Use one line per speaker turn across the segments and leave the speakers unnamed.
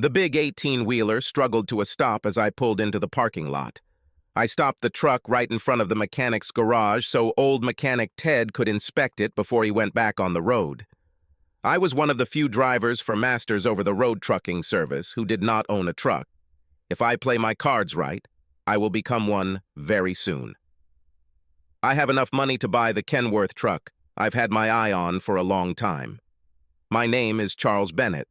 The big 18-wheeler struggled to a stop as I pulled into the parking lot. I stopped the truck right in front of the mechanic's garage so old mechanic Ted could inspect it before he went back on the road. I was one of the few drivers for Masters over-the-road trucking service who did not own a truck. If I play my cards right, I will become one very soon. I have enough money to buy the Kenworth truck I've had my eye on for a long time. My name is Charles Bennett.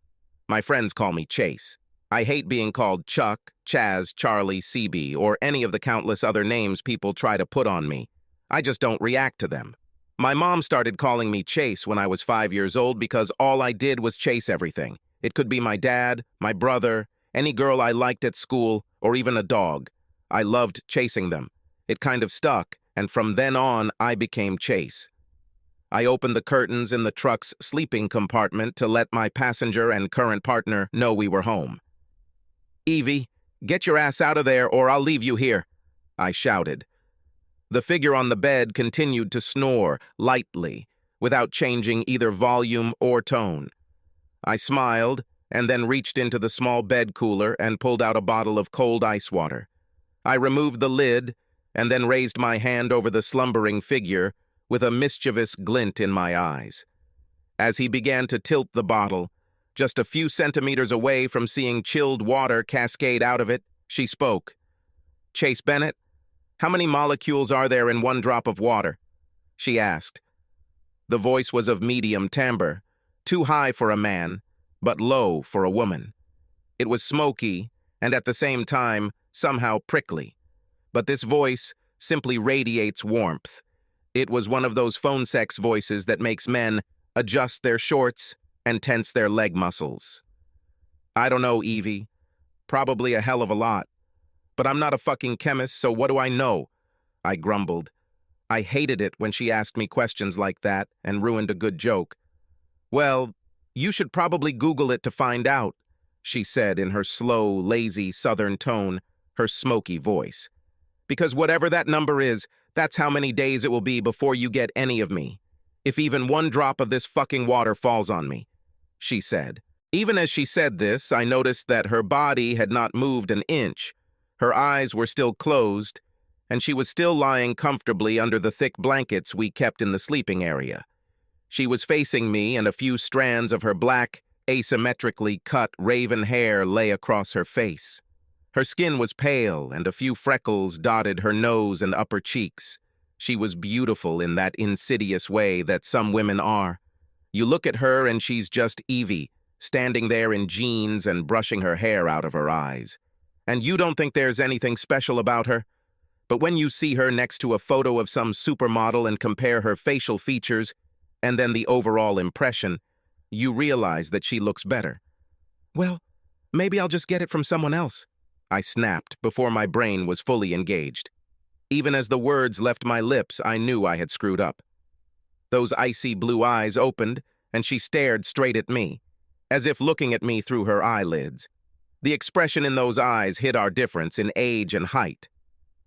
My friends call me Chase. I hate being called Chuck, Chaz, Charlie, CB, or any of the countless other names people try to put on me. I just don't react to them. My mom started calling me Chase when I was 5 years old because all I did was chase everything. It could be my dad, my brother, any girl I liked at school, or even a dog. I loved chasing them. It kind of stuck, and from then on, I became Chase. I opened the curtains in the truck's sleeping compartment to let my passenger and current partner know we were home. "Evie, get your ass out of there or I'll leave you here," I shouted. The figure on the bed continued to snore, lightly, without changing either volume or tone. I smiled and then reached into the small bed cooler and pulled out a bottle of cold ice water. I removed the lid and then raised my hand over the slumbering figure with a mischievous glint in my eyes. As he began to tilt the bottle, just a few centimeters away from seeing chilled water cascade out of it, she spoke. "Chase Bennett, how many molecules are there in one drop of water?" she asked. The voice was of medium timbre, too high for a man, but low for a woman. It was smoky and at the same time somehow prickly. But this voice simply radiates warmth. It was one of those phone sex voices that makes men adjust their shorts and tense their leg muscles. "I don't know, Evie. Probably a hell of a lot. But I'm not a fucking chemist, so what do I know?" I grumbled. I hated it when she asked me questions like that and ruined a good joke. "Well, you should probably Google it to find out," she said in her slow, lazy southern tone, her smoky voice. "Because whatever that number is, that's how many days it will be before you get any of me. If even one drop of this fucking water falls on me," she said. Even as she said this, I noticed that her body had not moved an inch. Her eyes were still closed, and she was still lying comfortably under the thick blankets we kept in the sleeping area. She was facing me, and a few strands of her black, asymmetrically cut raven hair lay across her face. Her skin was pale, and a few freckles dotted her nose and upper cheeks. She was beautiful in that insidious way that some women are. You look at her and she's just Evie, standing there in jeans and brushing her hair out of her eyes. And you don't think there's anything special about her? But when you see her next to a photo of some supermodel and compare her facial features, and then the overall impression, you realize that she looks better. "Well, maybe I'll just get it from someone else," I snapped before my brain was fully engaged. Even as the words left my lips, I knew I had screwed up. Those icy blue eyes opened, and she stared straight at me, as if looking at me through her eyelids. The expression in those eyes hid our difference in age and height.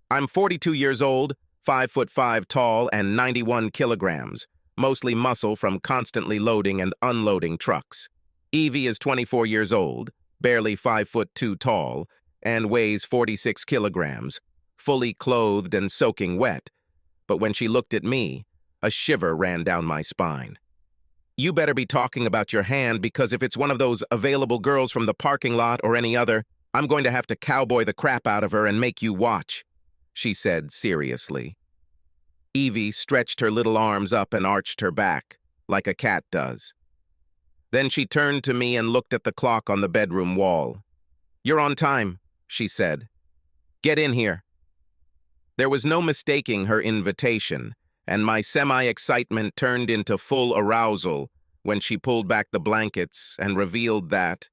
I'm 42 years old, 5'5" tall, and 91 kilograms, mostly muscle from constantly loading and unloading trucks. Evie is 24 years old, barely 5'2" tall, and weighs 46 kilograms, fully clothed and soaking wet. But when she looked at me, a shiver ran down my spine. "You better be talking about your hand, because if it's one of those available girls from the parking lot or any other, I'm going to have to cowboy the crap out of her and make you watch," she said seriously. Evie stretched her little arms up and arched her back, like a cat does. Then she turned to me and looked at the clock on the bedroom wall. "You're on time," she said. "Get in here." There was no mistaking her invitation, and my semi-excitement turned into full arousal when she pulled back the blankets and revealed that,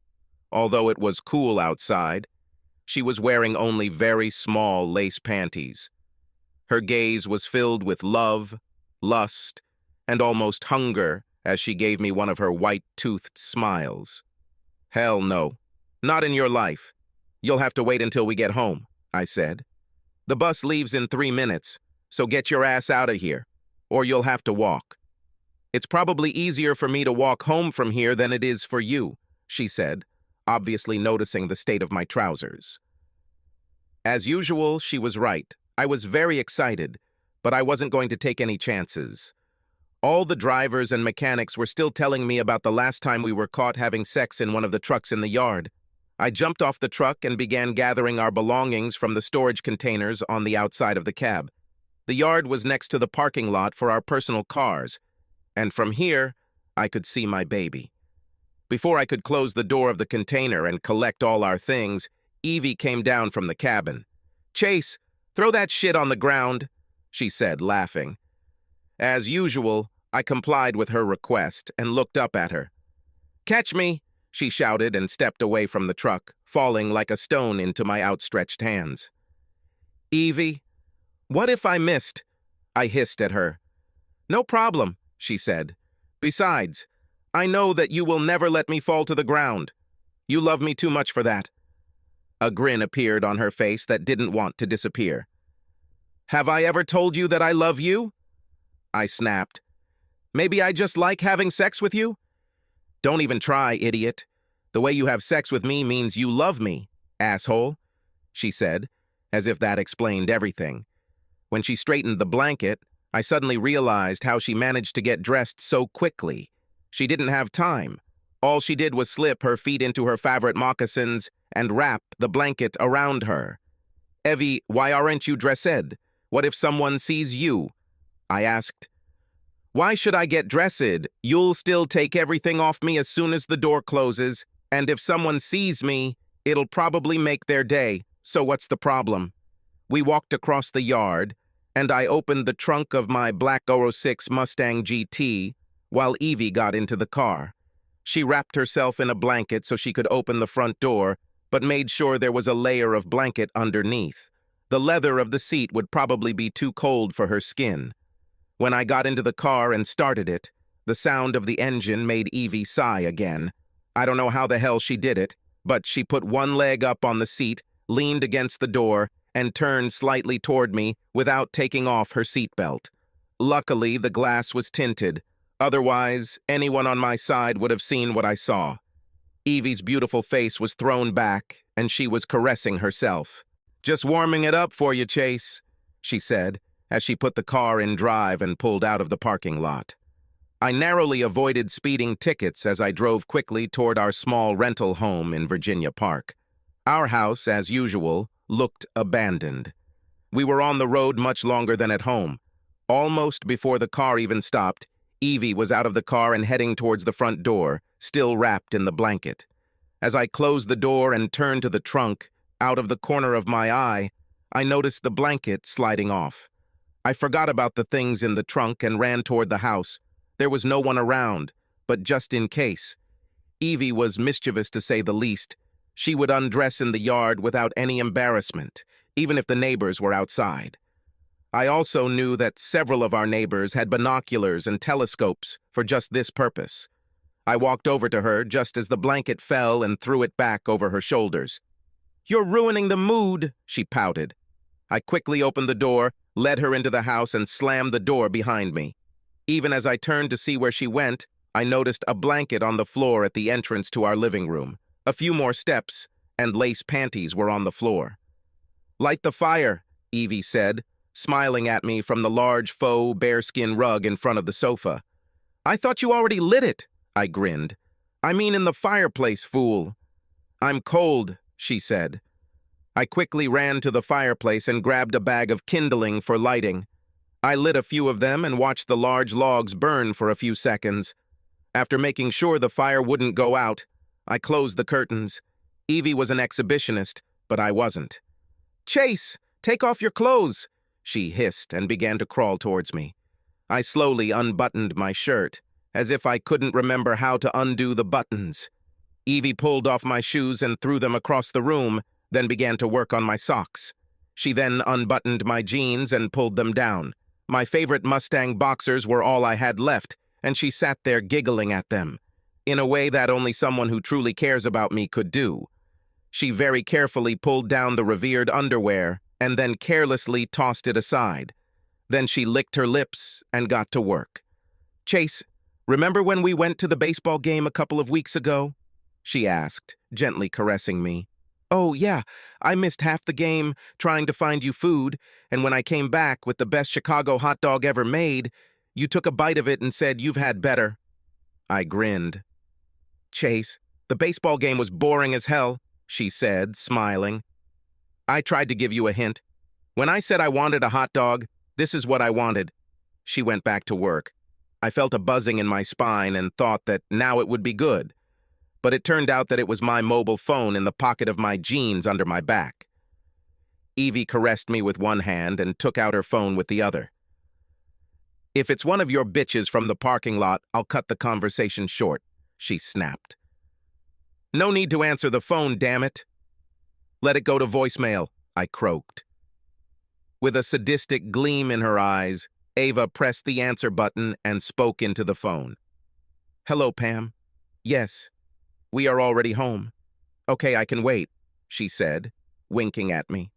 although it was cool outside, she was wearing only very small lace panties. Her gaze was filled with love, lust, and almost hunger as she gave me one of her white-toothed smiles. "Hell no. Not in your life. You'll have to wait until we get home," I said. "The bus leaves in 3 minutes, so get your ass out of here, or you'll have to walk." "It's probably easier for me to walk home from here than it is for you," she said. obviously noticing the state of my trousers. As usual, she was right. I was very excited, but I wasn't going to take any chances. All the drivers and mechanics were still telling me about the last time we were caught having sex in one of the trucks in the yard. I jumped off the truck and began gathering our belongings from the storage containers on the outside of the cab. The yard was next to the parking lot for our personal cars, and from here, I could see my baby. Before I could close the door of the container and collect all our things, Evie came down from the cabin. "Chase, throw that shit on the ground," she said, laughing. As usual, I complied with her request and looked up at her. "Catch me," she shouted and stepped away from the truck, falling like a stone into my outstretched hands. "Evie, what if I missed?" I hissed at her. "No problem," she said. "Besides, I know that you will never let me fall to the ground. You love me too much for that." A grin appeared on her face that didn't want to disappear. "Have I ever told you that I love you?" I snapped. "Maybe I just like having sex with you?" "Don't even try, idiot. The way you have sex with me means you love me, asshole," she said, as if that explained everything. When she straightened the blanket, I suddenly realized how she managed to get dressed so quickly. She didn't have time. All she did was slip her feet into her favorite moccasins and wrap the blanket around her. "Evie, why aren't you dressed? What if someone sees you?" I asked. "Why should I get dressed? You'll still take everything off me as soon as the door closes, and if someone sees me, it'll probably make their day, so what's the problem?" We walked across the yard, and I opened the trunk of my black 06 Mustang GT while Evie got into the car. She wrapped herself in a blanket so she could open the front door, but made sure there was a layer of blanket underneath. The leather of the seat would probably be too cold for her skin. When I got into the car and started it, the sound of the engine made Evie sigh again. I don't know how the hell she did it, but she put one leg up on the seat, leaned against the door, and turned slightly toward me without taking off her seatbelt. Luckily, the glass was tinted. Otherwise, anyone on my side would have seen what I saw. Evie's beautiful face was thrown back, and she was caressing herself. "Just warming it up for you, Chase," she said, as she put the car in drive and pulled out of the parking lot. I narrowly avoided speeding tickets as I drove quickly toward our small rental home in Virginia Park. Our house, as usual, looked abandoned. We were on the road much longer than at home. Almost before the car even stopped, Evie was out of the car and heading towards the front door, still wrapped in the blanket. As I closed the door and turned to the trunk, out of the corner of my eye, I noticed the blanket sliding off. I forgot about the things in the trunk and ran toward the house. There was no one around, but just in case. Evie was mischievous to say the least. She would undress in the yard without any embarrassment, even if the neighbors were outside. I also knew that several of our neighbors had binoculars and telescopes for just this purpose. I walked over to her just as the blanket fell and threw it back over her shoulders. "You're ruining the mood," she pouted. I quickly opened the door, led her into the house, and slammed the door behind me. Even as I turned to see where she went, I noticed a blanket on the floor at the entrance to our living room. A few more steps, and lace panties were on the floor. "Light the fire," Evie said, smiling at me from the large faux bearskin rug in front of the sofa. "I thought you already lit it," I grinned. "I mean in the fireplace, fool." "I'm cold," she said. I quickly ran to the fireplace and grabbed a bag of kindling for lighting. I lit a few of them and watched the large logs burn for a few seconds. After making sure the fire wouldn't go out, I closed the curtains. Evie was an exhibitionist, but I wasn't. "Chase, take off your clothes," she hissed and began to crawl towards me. I slowly unbuttoned my shirt, as if I couldn't remember how to undo the buttons. Evie pulled off my shoes and threw them across the room, then began to work on my socks. She then unbuttoned my jeans and pulled them down. My favorite Mustang boxers were all I had left, and she sat there giggling at them, in a way that only someone who truly cares about me could do. She very carefully pulled down the revered underwear and then carelessly tossed it aside. Then she licked her lips and got to work. "Chase, remember when we went to the baseball game a couple of weeks ago?" she asked, gently caressing me. "Oh, yeah, I missed half the game trying to find you food, and when I came back with the best Chicago hot dog ever made, you took a bite of it and said you've had better." I grinned. "Chase, the baseball game was boring as hell," she said, smiling. "I tried to give you a hint. When I said I wanted a hot dog, this is what I wanted." She went back to work. I felt a buzzing in my spine and thought that now it would be good. But it turned out that it was my mobile phone in the pocket of my jeans under my back. Evie caressed me with one hand and took out her phone with the other. "If it's one of your bitches from the parking lot, I'll cut the conversation short," she snapped. "No need to answer the phone, damn it." "Let it go to voicemail," I croaked. With a sadistic gleam in her eyes, Ava pressed the answer button and spoke into the phone. "Hello, Pam. Yes, we are already home. Okay, I can wait," she said, winking at me.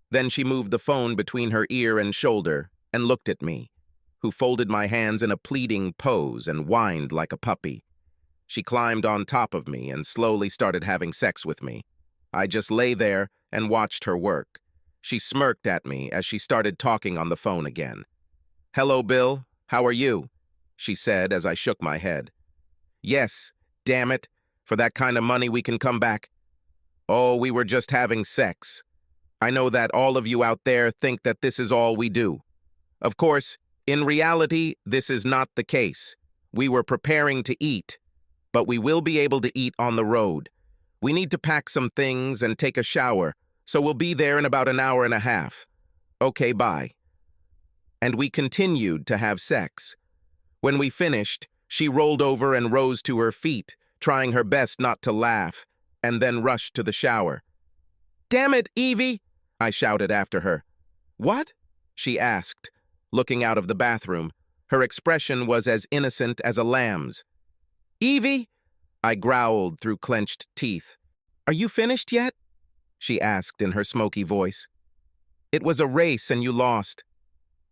Then she moved the phone between her ear and shoulder and looked at me, who folded my hands in a pleading pose and whined like a puppy. She climbed on top of me and slowly started having sex with me. I just lay there and watched her work. She smirked at me as she started talking on the phone again. "Hello, Bill. How are you?" she said as I shook my head. "Yes, damn it. For that kind of money we can come back." "Oh, we were just having sex. I know that all of you out there think that this is all we do. Of course, in reality, this is not the case. We were preparing to eat, but we will be able to eat on the road. We need to pack some things and take a shower, so we'll be there in about an hour and a half. Okay, bye." And we continued to have sex. When we finished, she rolled over and rose to her feet, trying her best not to laugh, and then rushed to the shower. "Damn it, Evie!" I shouted after her. "What?" she asked, looking out of the bathroom. Her expression was as innocent as a lamb's. "Evie!" I growled through clenched teeth. "Are you finished yet?" she asked in her smoky voice. "It was a race and you lost.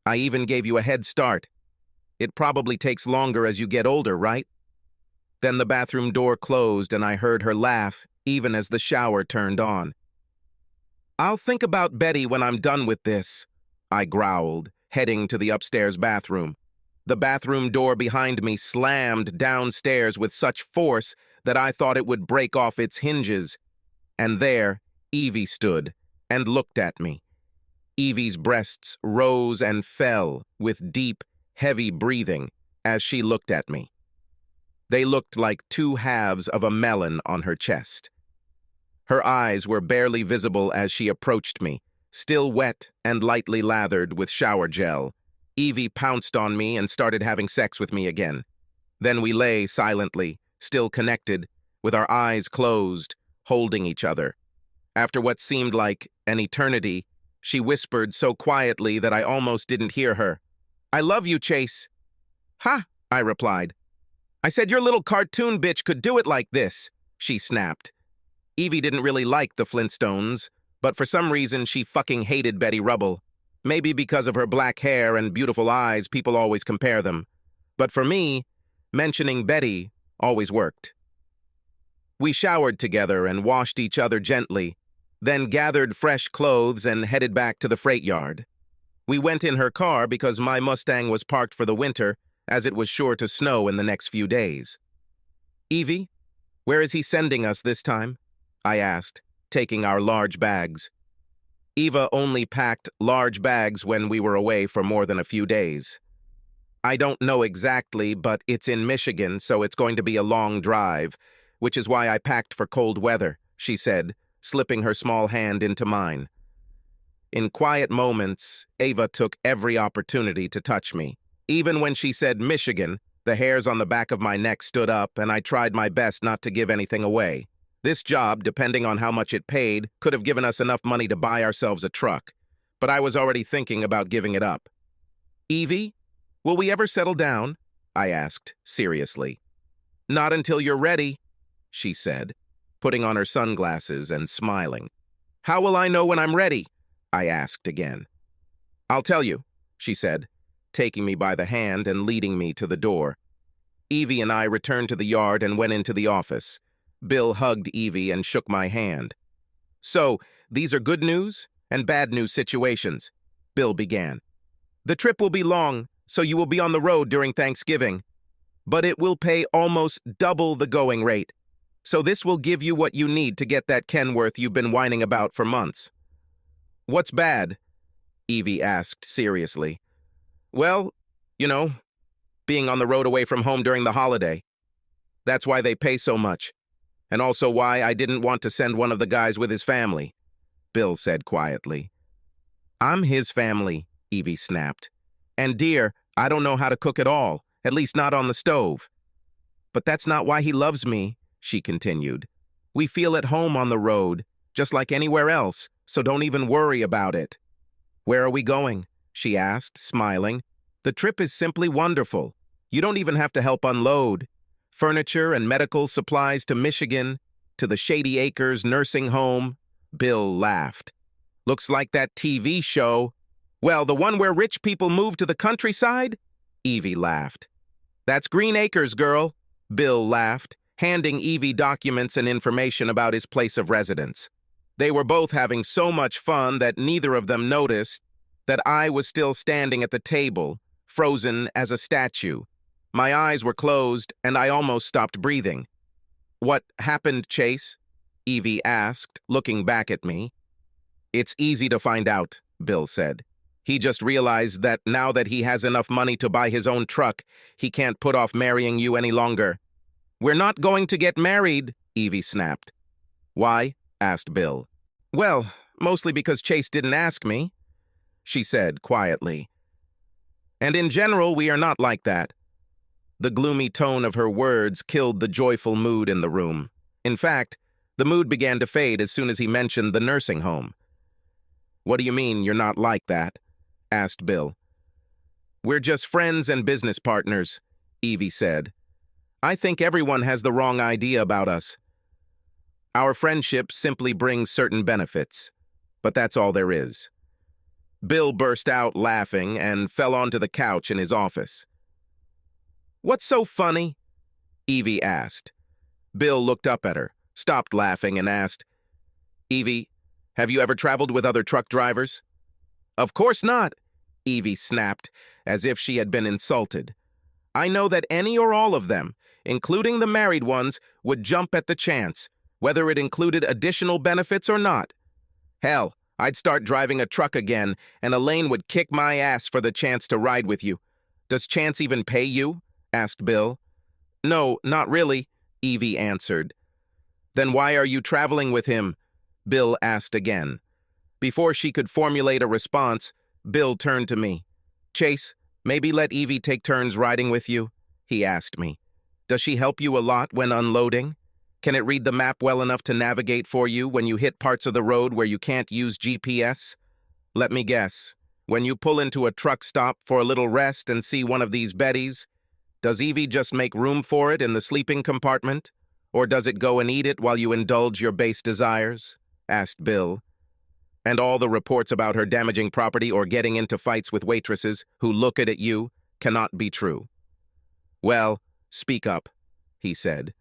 I even gave you a head start. It probably takes longer as you get older, right?" Then the bathroom door closed and I heard her laugh, even as the shower turned on. "I'll think about Betty when I'm done with this," I growled, heading to the upstairs bathroom. The bathroom door behind me slammed downstairs with such force that I thought it would break off its hinges. And there, Evie stood and looked at me. Evie's breasts rose and fell with deep, heavy breathing as she looked at me. They looked like two halves of a melon on her chest. Her eyes were barely visible as she approached me, still wet and lightly lathered with shower gel. Evie pounced on me and started having sex with me again. Then we lay silently, still connected, with our eyes closed, holding each other. After what seemed like an eternity, she whispered so quietly that I almost didn't hear her. "I love you, Chase." "Ha!" I replied. "I said your little cartoon bitch could do it like this," she snapped. Evie didn't really like the Flintstones, but for some reason she fucking hated Betty Rubble. Maybe because of her black hair and beautiful eyes, people always compare them. But for me, mentioning Betty always worked. We showered together and washed each other gently, then gathered fresh clothes and headed back to the freight yard. We went in her car because my Mustang was parked for the winter, as it was sure to snow in the next few days. "Evie, where is he sending us this time?" I asked, taking our large bags. Eva only packed large bags when we were away for more than a few days. "I don't know exactly, but it's in Michigan, so it's going to be a long drive, which is why I packed for cold weather," she said, slipping her small hand into mine. In quiet moments, Ava took every opportunity to touch me. Even when she said Michigan, the hairs on the back of my neck stood up, and I tried my best not to give anything away. This job, depending on how much it paid, could have given us enough money to buy ourselves a truck, but I was already thinking about giving it up. "Evie, will we ever settle down?" I asked, seriously. "Not until you're ready," she said, putting on her sunglasses and smiling. "How will I know when I'm ready?" I asked again. "I'll tell you," she said, taking me by the hand and leading me to the door. Evie and I returned to the yard and went into the office. Bill hugged Evie and shook my hand. So, these are good news and bad news situations, Bill began. The trip will be long, so you will be on the road during Thanksgiving, but it will pay almost double the going rate. So this will give you what you need to get that Kenworth you've been whining about for months. What's bad? Evie asked seriously. Well, you know, being on the road away from home during the holiday. That's why they pay so much, and also why I didn't want to send one of the guys with his family, Bill said quietly. I'm his family, Evie snapped. And dear, I don't know how to cook at all, at least not on the stove. But that's not why he loves me, she continued. We feel at home on the road, just like anywhere else, so don't even worry about it. Where are we going? She asked, smiling. The trip is simply wonderful. You don't even have to help unload. Furniture and medical supplies to Michigan, to the Shady Acres nursing home. Bill laughed. Looks like that TV show. Well, the one where rich people move to the countryside? Evie laughed. That's Green Acres, girl, Bill laughed, handing Evie documents and information about his place of residence. They were both having so much fun that neither of them noticed that I was still standing at the table, frozen as a statue. My eyes were closed, and I almost stopped breathing. What happened, Chase? Evie asked, looking back at me. It's easy to find out, Bill said. He just realized that now that he has enough money to buy his own truck, he can't put off marrying you any longer. We're not going to get married, Evie snapped. Why? Asked Bill. Well, mostly because Chase didn't ask me, she said quietly. And in general, we are not like that. The gloomy tone of her words killed the joyful mood in the room. In fact, the mood began to fade as soon as he mentioned the nursing home. What do you mean you're not like that? Asked Bill. We're just friends and business partners, Evie said. I think everyone has the wrong idea about us. Our friendship simply brings certain benefits, but that's all there is. Bill burst out laughing and fell onto the couch in his office. What's so funny? Evie asked. Bill looked up at her, stopped laughing, and asked, Evie, have you ever traveled with other truck drivers? Of course not, Evie snapped, as if she had been insulted. I know that any or all of them, including the married ones, would jump at the chance, whether it included additional benefits or not. Hell, I'd start driving a truck again, and Elaine would kick my ass for the chance to ride with you. Does Chance even pay you? Asked Bill. No, not really, Evie answered. Then why are you traveling with him? Bill asked again. Before she could formulate a response, Bill turned to me. Chase, maybe let Evie take turns riding with you? He asked me. Does she help you a lot when unloading? Can it read the map well enough to navigate for you when you hit parts of the road where you can't use GPS? Let me guess. When you pull into a truck stop for a little rest and see one of these Bettys, does Evie just make room for it in the sleeping compartment? Or does it go and eat it while you indulge your base desires? Asked Bill. And all the reports about her damaging property or getting into fights with waitresses who look at you cannot be true. Well, speak up, he said.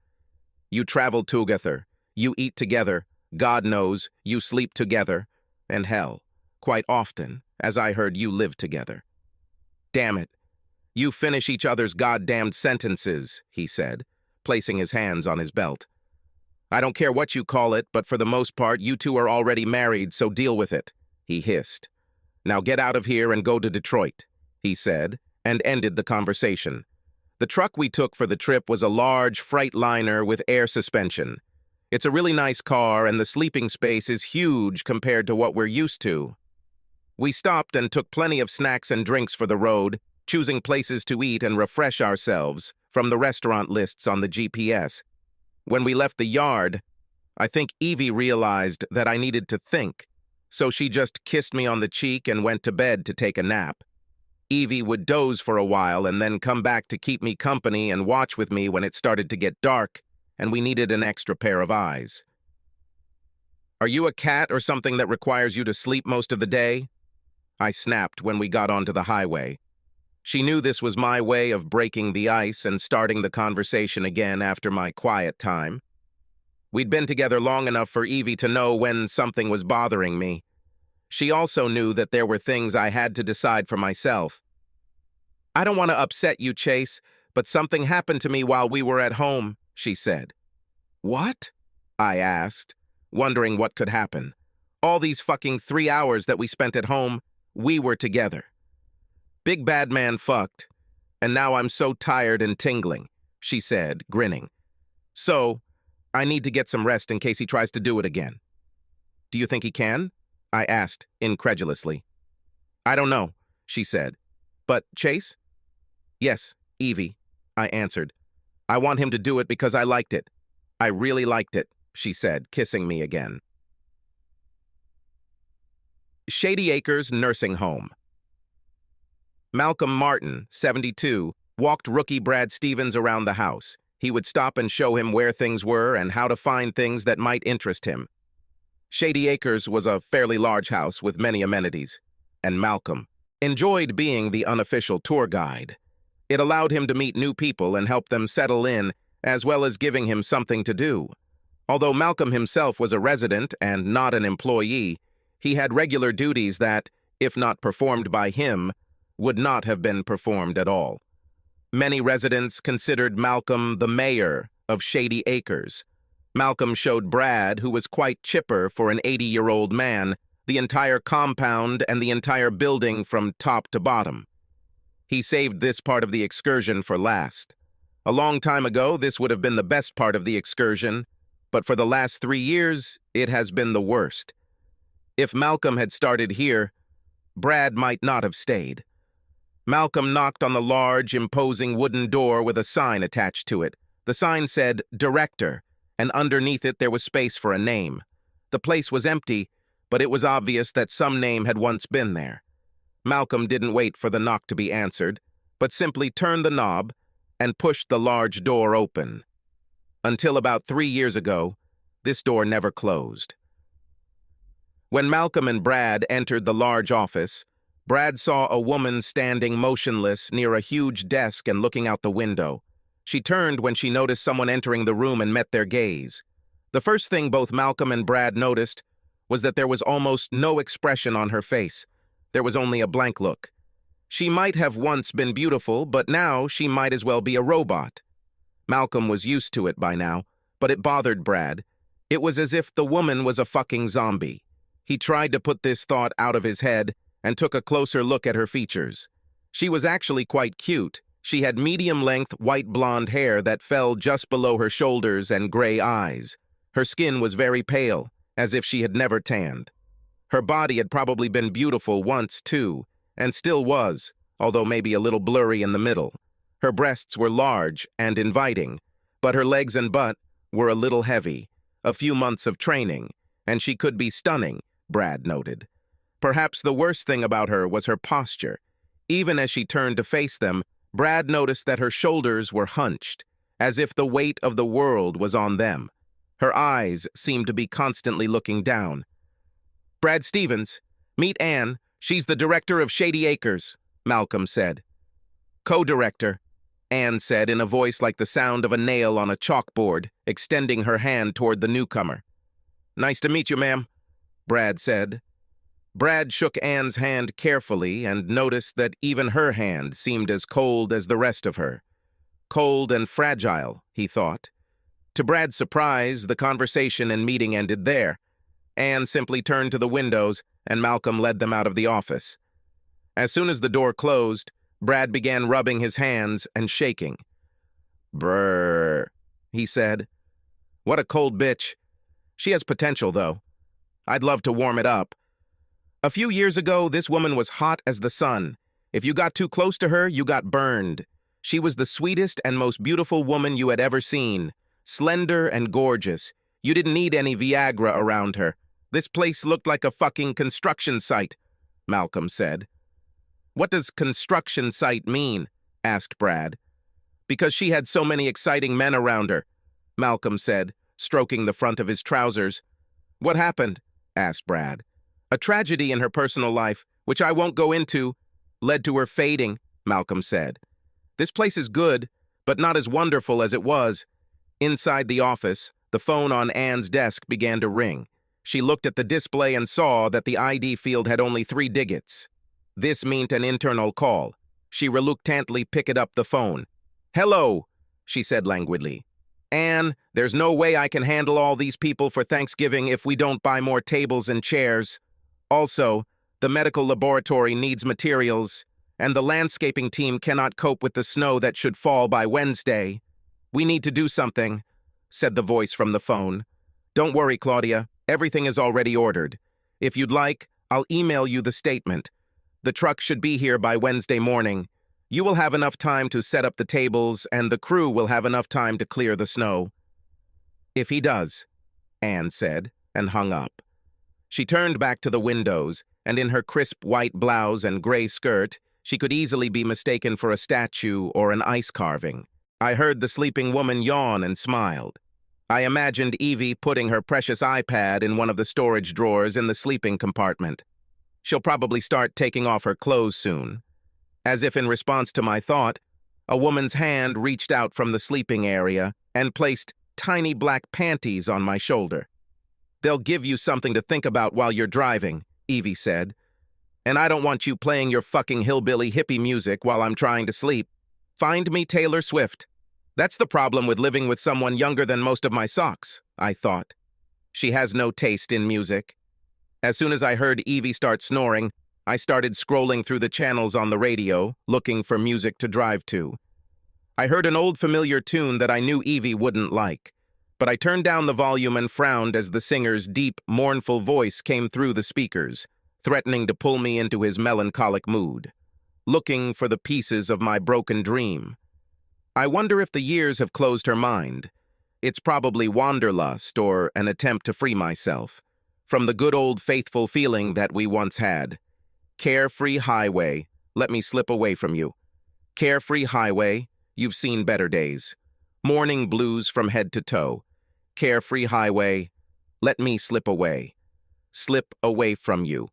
You travel together, you eat together, God knows, you sleep together, and hell, quite often, as I heard you live together. Damn it. You finish each other's goddamned sentences, he said, placing his hands on his belt. I don't care what you call it, but for the most part, you two are already married, so deal with it, he hissed. Now get out of here and go to Detroit, he said, and ended the conversation. The truck we took for the trip was a large Freightliner with air suspension. It's a really nice car, and the sleeping space is huge compared to what we're used to. We stopped and took plenty of snacks and drinks for the road, choosing places to eat and refresh ourselves from the restaurant lists on the GPS. When we left the yard, I think Evie realized that I needed to think, so she just kissed me on the cheek and went to bed to take a nap. Evie would doze for a while and then come back to keep me company and watch with me when it started to get dark, and we needed an extra pair of eyes. Are you a cat or something that requires you to sleep most of the day? I snapped when we got onto the highway. She knew this was my way of breaking the ice and starting the conversation again after my quiet time. We'd been together long enough for Evie to know when something was bothering me. She also knew that there were things I had to decide for myself. "I don't want to upset you, Chase, but something happened to me while we were at home," she said. "What?" I asked, wondering what could happen. All these fucking 3 hours that we spent at home, we were together. "Big bad man fucked, and now I'm so tired and tingling," she said, grinning. "So, I need to get some rest in case he tries to do it again." "Do you think he can?" I asked, incredulously. "I don't know," she said. "But, Chase?" "Yes, Evie," I answered. "I want him to do it because I liked it. I really liked it," she said, kissing me again. Shady Acres Nursing Home. Malcolm Martin, 72, walked rookie Brad Stevens around the house. He would stop and show him where things were and how to find things that might interest him. Shady Acres was a fairly large house with many amenities, and Malcolm enjoyed being the unofficial tour guide. It allowed him to meet new people and help them settle in, as well as giving him something to do. Although Malcolm himself was a resident and not an employee, he had regular duties that, if not performed by him, would not have been performed at all. Many residents considered Malcolm the mayor of Shady Acres. Malcolm showed Brad, who was quite chipper for an 80-year-old man, the entire compound and the entire building from top to bottom. He saved this part of the excursion for last. A long time ago, this would have been the best part of the excursion, but for the last 3 years, it has been the worst. If Malcolm had started here, Brad might not have stayed. Malcolm knocked on the large, imposing wooden door with a sign attached to it. The sign said, "Director," and underneath it there was space for a name. The place was empty, but it was obvious that some name had once been there. Malcolm didn't wait for the knock to be answered, but simply turned the knob and pushed the large door open. Until about 3 years ago, this door never closed. When Malcolm and Brad entered the large office, Brad saw a woman standing motionless near a huge desk and looking out the window. She turned when she noticed someone entering the room and met their gaze. The first thing both Malcolm and Brad noticed was that there was almost no expression on her face. There was only a blank look. She might have once been beautiful, but now she might as well be a robot. Malcolm was used to it by now, but it bothered Brad. It was as if the woman was a fucking zombie. He tried to put this thought out of his head and took a closer look at her features. She was actually quite cute. She had medium-length white blonde hair that fell just below her shoulders and gray eyes. Her skin was very pale, as if she had never tanned. Her body had probably been beautiful once, too, and still was, although maybe a little blurry in the middle. Her breasts were large and inviting, but her legs and butt were a little heavy. A few months of training, and she could be stunning, Brad noted. Perhaps the worst thing about her was her posture. Even as she turned to face them, Brad noticed that her shoulders were hunched, as if the weight of the world was on them. Her eyes seemed to be constantly looking down. "Brad Stevens, meet Anne. She's the director of Shady Acres," Malcolm said. "Co-director," Anne said in a voice like the sound of a nail on a chalkboard, extending her hand toward the newcomer. "Nice to meet you, ma'am," Brad said. Brad shook Anne's hand carefully and noticed that even her hand seemed as cold as the rest of her. Cold and fragile, he thought. To Brad's surprise, the conversation and meeting ended there. Anne simply turned to the windows, and Malcolm led them out of the office. As soon as the door closed, Brad began rubbing his hands and shaking. "Brrr," he said. "What a cold bitch. She has potential, though. I'd love to warm it up. A few years ago, this woman was hot as the sun. If you got too close to her, you got burned. She was the sweetest and most beautiful woman you had ever seen. Slender and gorgeous. You didn't need any Viagra around her. This place looked like a fucking construction site," Malcolm said. "What does construction site mean?" asked Brad. "Because she had so many exciting men around her," Malcolm said, stroking the front of his trousers. "What happened?" asked Brad. "A tragedy in her personal life, which I won't go into, led to her fading," Malcolm said. "This place is good, but not as wonderful as it was." Inside the office, The phone on Anne's desk began to ring. She looked at the display and saw that the ID field had only 3 digits. This meant an internal call. She reluctantly picked up the phone. "Hello," she said languidly. "Anne, there's no way I can handle all these people for Thanksgiving if we don't buy more tables and chairs. Also, the medical laboratory needs materials, and the landscaping team cannot cope with the snow that should fall by Wednesday. We need to do something," said the voice from the phone. "Don't worry, Claudia. Everything is already ordered. If you'd like, I'll email you the statement. The truck should be here by Wednesday morning. You will have enough time to set up the tables, and the crew will have enough time to clear the snow." "If he does," Anne said, and hung up. She turned back to the windows, and in her crisp white blouse and gray skirt, she could easily be mistaken for a statue or an ice carving. I heard the sleeping woman yawn and smiled. I imagined Evie putting her precious iPad in one of the storage drawers in the sleeping compartment. She'll probably start taking off her clothes soon. As if in response to my thought, a woman's hand reached out from the sleeping area and placed tiny black panties on my shoulder. "They'll give you something to think about while you're driving," Evie said. "And I don't want you playing your fucking hillbilly hippie music while I'm trying to sleep. Find me Taylor Swift." That's the problem with living with someone younger than most of my socks, I thought. She has no taste in music. As soon as I heard Evie start snoring, I started scrolling through the channels on the radio, looking for music to drive to. I heard an old familiar tune that I knew Evie wouldn't like, but I turned down the volume and frowned as the singer's deep, mournful voice came through the speakers, threatening to pull me into his melancholic mood. Looking for the pieces of my broken dream. I wonder if the years have closed her mind. It's probably wanderlust or an attempt to free myself from the good old faithful feeling that we once had. Carefree highway, let me slip away from you. Carefree highway, you've seen better days. Morning blues from head to toe. Carefree highway, let me slip away. Slip away from you.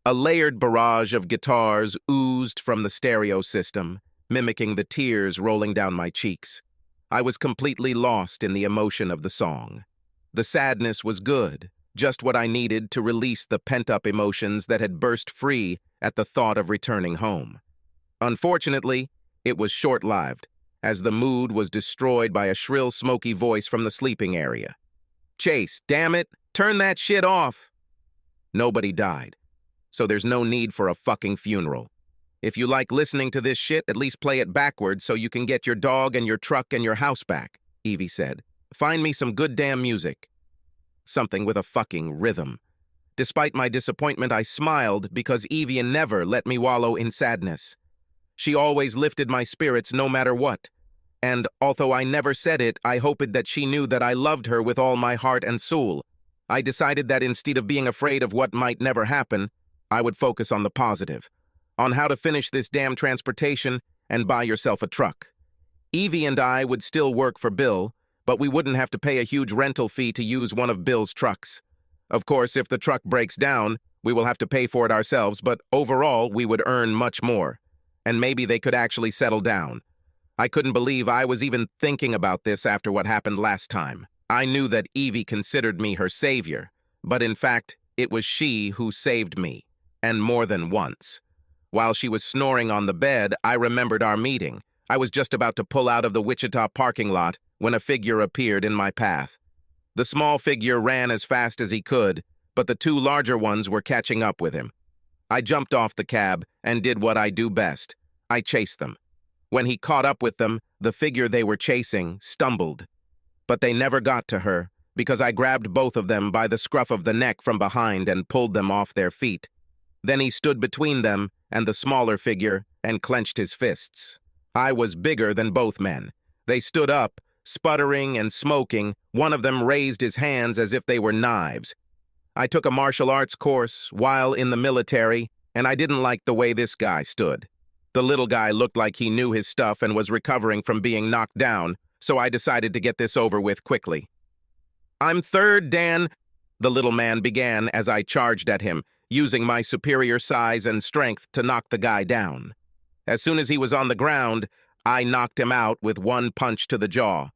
A layered barrage of guitars oozed from the stereo system, mimicking the tears rolling down my cheeks. I was completely lost in the emotion of the song. The sadness was good, just what I needed to release the pent-up emotions that had burst free at the thought of returning home. Unfortunately, it was short-lived, as the mood was destroyed by a shrill, smoky voice from the sleeping area. "Chase, damn it, turn that shit off!" Nobody died, so there's no need for a fucking funeral. If you like listening to this shit, at least play it backwards so you can get your dog and your truck and your house back, Evie said. "Find me some good damn music. Something with a fucking rhythm." Despite my disappointment, I smiled because Evie never let me wallow in sadness. She always lifted my spirits no matter what. And although I never said it, I hoped that she knew that I loved her with all my heart and soul. I decided that instead of being afraid of what might never happen, I would focus on the positive. On how to finish this damn transportation and buy yourself a truck. Evie and I would still work for Bill, but we wouldn't have to pay a huge rental fee to use one of Bill's trucks. Of course, if the truck breaks down, we will have to pay for it ourselves, but overall, we would earn much more. And maybe they could actually settle down. I couldn't believe I was even thinking about this after what happened last time. I knew that Evie considered me her savior, but in fact, it was she who saved me, and more than once. While she was snoring on the bed, I remembered our meeting. I was just about to pull out of the Wichita parking lot when a figure appeared in my path. The small figure ran as fast as he could, but the 2 larger ones were catching up with him. I jumped off the cab and did what I do best. I chased them. When he caught up with them, the figure they were chasing stumbled. But they never got to her, because I grabbed both of them by the scruff of the neck from behind and pulled them off their feet. Then he stood between them and the smaller figure and clenched his fists. I was bigger than both men. They stood up, sputtering and smoking. One of them raised his hands as if they were knives. I took a martial arts course while in the military, and I didn't like the way this guy stood. The little guy looked like he knew his stuff and was recovering from being knocked down, so I decided to get this over with quickly. "I'm third, Dan," the little man began as I charged at him, using my superior size and strength to knock the guy down. As soon as he was on the ground, I knocked him out with one punch to the jaw.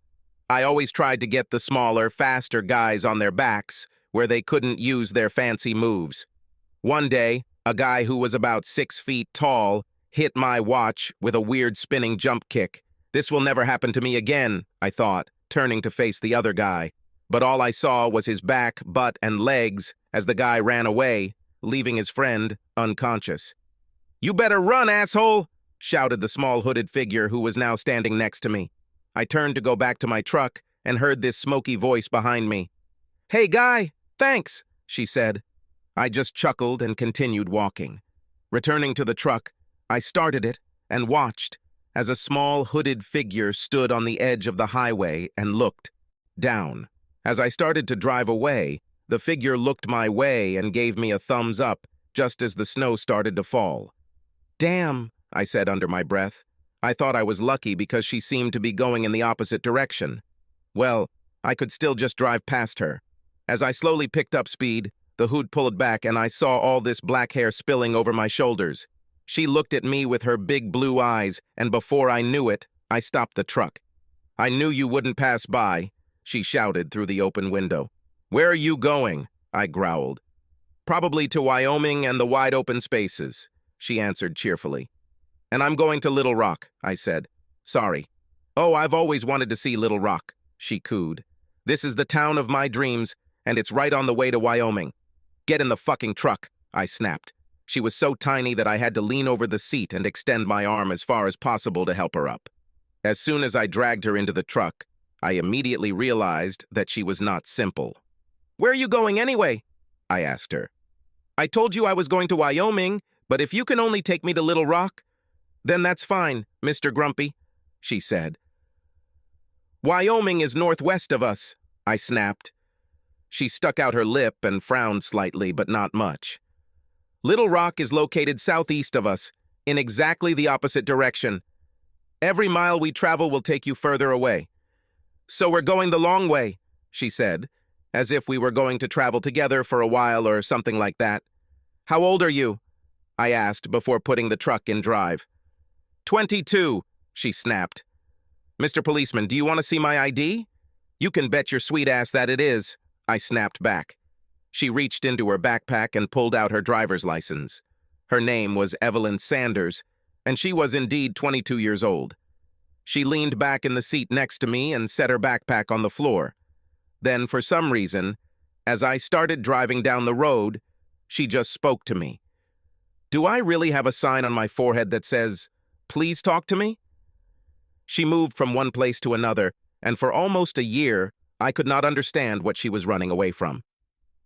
I always tried to get the smaller, faster guys on their backs where they couldn't use their fancy moves. One day, a guy who was about 6 feet tall hit my watch with a weird spinning jump kick. This will never happen to me again, I thought, turning to face the other guy. But all I saw was his back, butt, and legs as the guy ran away, leaving his friend unconscious. "You better run, asshole!" shouted the small hooded figure who was now standing next to me. I turned to go back to my truck and heard this smoky voice behind me. "Hey, guy, thanks," she said. I just chuckled and continued walking. Returning to the truck, I started it and watched as a small hooded figure stood on the edge of the highway and looked down. As I started to drive away, the figure looked my way and gave me a thumbs up just as the snow started to fall. "Damn," I said under my breath. I thought I was lucky because she seemed to be going in the opposite direction. Well, I could still just drive past her. As I slowly picked up speed, the hood pulled back and I saw all this black hair spilling over my shoulders. She looked at me with her big blue eyes, and before I knew it, I stopped the truck. "I knew you wouldn't pass by," she shouted through the open window. "Where are you going?" I growled. "Probably to Wyoming and the wide open spaces," she answered cheerfully. "And I'm going to Little Rock," I said. "Sorry." "Oh, I've always wanted to see Little Rock," she cooed. "This is the town of my dreams, and it's right on the way to Wyoming." "Get in the fucking truck," I snapped. She was so tiny that I had to lean over the seat and extend my arm as far as possible to help her up. As soon as I dragged her into the truck, I immediately realized that she was not simple. "Where are you going anyway?" I asked her. "I told you I was going to Wyoming, but if you can only take me to Little Rock, then that's fine, Mr. Grumpy," she said. "Wyoming is northwest of us," I snapped. She stuck out her lip and frowned slightly, but not much. "Little Rock is located southeast of us, in exactly the opposite direction. Every mile we travel will take you further away. So we're going the long way," she said, as if we were going to travel together for a while or something like that. "How old are you?" I asked before putting the truck in drive. 22, she snapped. "Mr. Policeman, do you want to see my ID?" "You can bet your sweet ass that it is," I snapped back. She reached into her backpack and pulled out her driver's license. Her name was Evelyn Sanders, and she was indeed 22 years old. She leaned back in the seat next to me and set her backpack on the floor. Then, for some reason, as I started driving down the road, she just spoke to me. Do I really have a sign on my forehead that says, "Please talk to me"? She moved from one place to another, and for almost a year, I could not understand what she was running away from.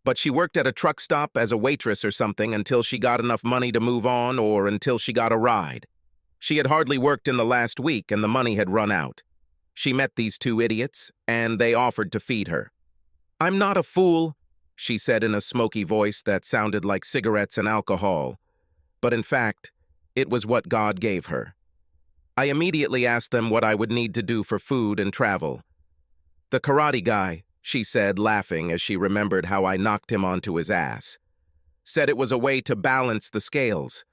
But she worked at a truck stop as a waitress or something until she got enough money to move on or until she got a ride. She had hardly worked in the last week and the money had run out. She met these two idiots, and they offered to feed her. "I'm not a fool," she said in a smoky voice that sounded like cigarettes and alcohol. But in fact, it was what God gave her. I immediately asked them what I would need to do for food and travel. "The karate guy," she said, laughing as she remembered how I knocked him onto his ass. "Said it was a way to balance the scales.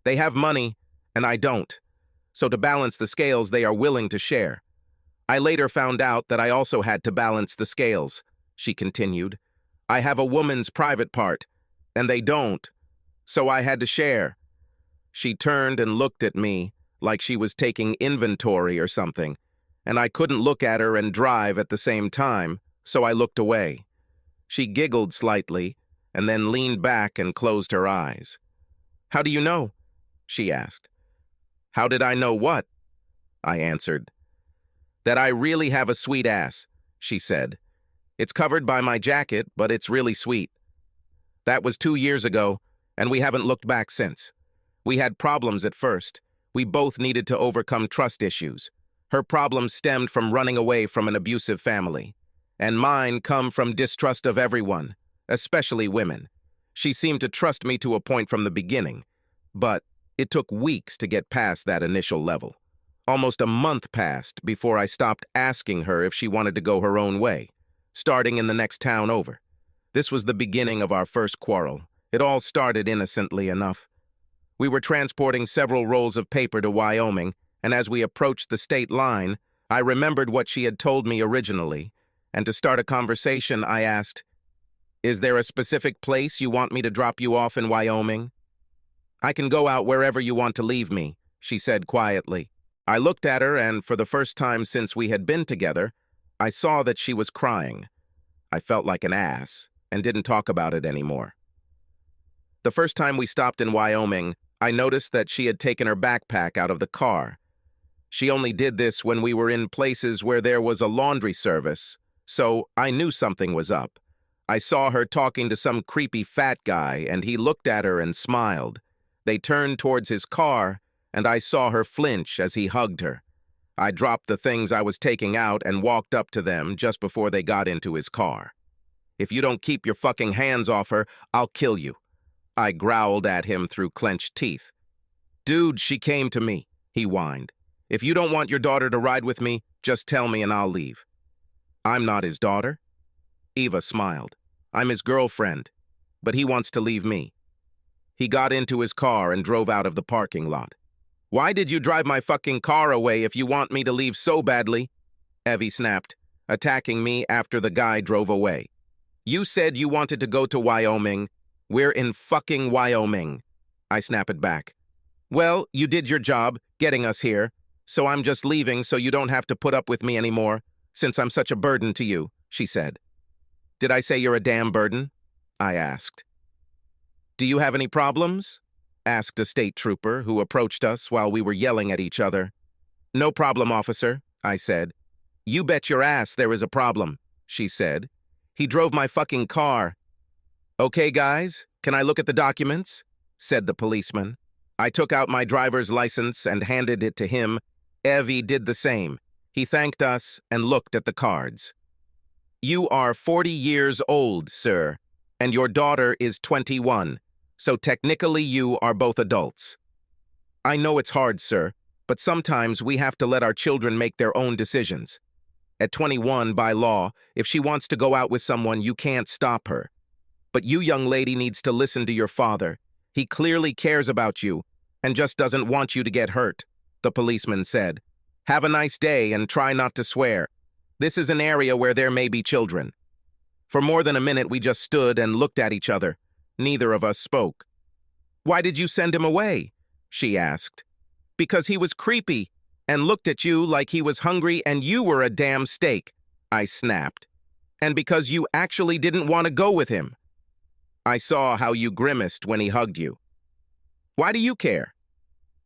They have money, and I don't. So to balance the scales, they are willing to share. I later found out that I also had to balance the scales," she continued. "I have a woman's private part, and they don't, so I had to share." She turned and looked at me like she was taking inventory or something, and I couldn't look at her and drive at the same time, so I looked away. She giggled slightly, and then leaned back and closed her eyes. "How do you know?" she asked. "How did I know what?" I answered. "That I really have a sweet ass," she said. "It's covered by my jacket, but it's really sweet. That was 2 years ago, and we haven't looked back since. We had problems at first. We both needed to overcome trust issues. Her problems stemmed from running away from an abusive family, and mine come from distrust of everyone, especially women. She seemed to trust me to a point from the beginning, but it took weeks to get past that initial level. Almost a month passed before I stopped asking her if she wanted to go her own way, starting in the next town over. This was the beginning of our first quarrel. It all started innocently enough. We were transporting several rolls of paper to Wyoming, and as we approached the state line, I remembered what she had told me originally, and to start a conversation, I asked, "Is there a specific place you want me to drop you off in Wyoming?" "I can go out wherever you want to leave me," she said quietly. I looked at her, and for the first time since we had been together, I saw that she was crying. I felt like an ass, and didn't talk about it anymore. The first time we stopped in Wyoming, I noticed that she had taken her backpack out of the car. She only did this when we were in places where there was a laundry service, so I knew something was up. I saw her talking to some creepy fat guy, and he looked at her and smiled. They turned towards his car, and I saw her flinch as he hugged her. I dropped the things I was taking out and walked up to them just before they got into his car. "If you don't keep your fucking hands off her, I'll kill you," I growled at him through clenched teeth. "Dude, she came to me," he whined. "If you don't want your daughter to ride with me, just tell me and I'll leave." "I'm not his daughter." Eva smiled. "I'm his girlfriend, but he wants to leave me." He got into his car and drove out of the parking lot. "Why did you drive my fucking car away if you want me to leave so badly?" Evie snapped, attacking me after the guy drove away. "You said you wanted to go to Wyoming. We're in fucking Wyoming." I snapped back. "Well, you did your job, getting us here, so I'm just leaving so you don't have to put up with me anymore, since I'm such a burden to you," she said. "Did I say you're a damn burden?" I asked. "Do you have any problems?" asked a state trooper who approached us while we were yelling at each other. "No problem, officer," I said. "You bet your ass there is a problem," she said. "He drove my fucking car." "Okay, guys, can I look at the documents?" said the policeman. I took out my driver's license and handed it to him. Evie did the same. He thanked us and looked at the cards. "You are 40 years old, sir, and your daughter is 21, so technically you are both adults." "I know it's hard, sir, but sometimes we have to let our children make their own decisions. At 21, by law, if she wants to go out with someone, you can't stop her. But you, young lady, needs to listen to your father. He clearly cares about you and just doesn't want you to get hurt," the policeman said. "Have a nice day and try not to swear. This is an area where there may be children." For more than a minute, we just stood and looked at each other. Neither of us spoke. "Why did you send him away?" she asked. "Because he was creepy and looked at you like he was hungry and you were a damn steak," I snapped. "And because you actually didn't want to go with him. I saw how you grimaced when he hugged you. Why do you care?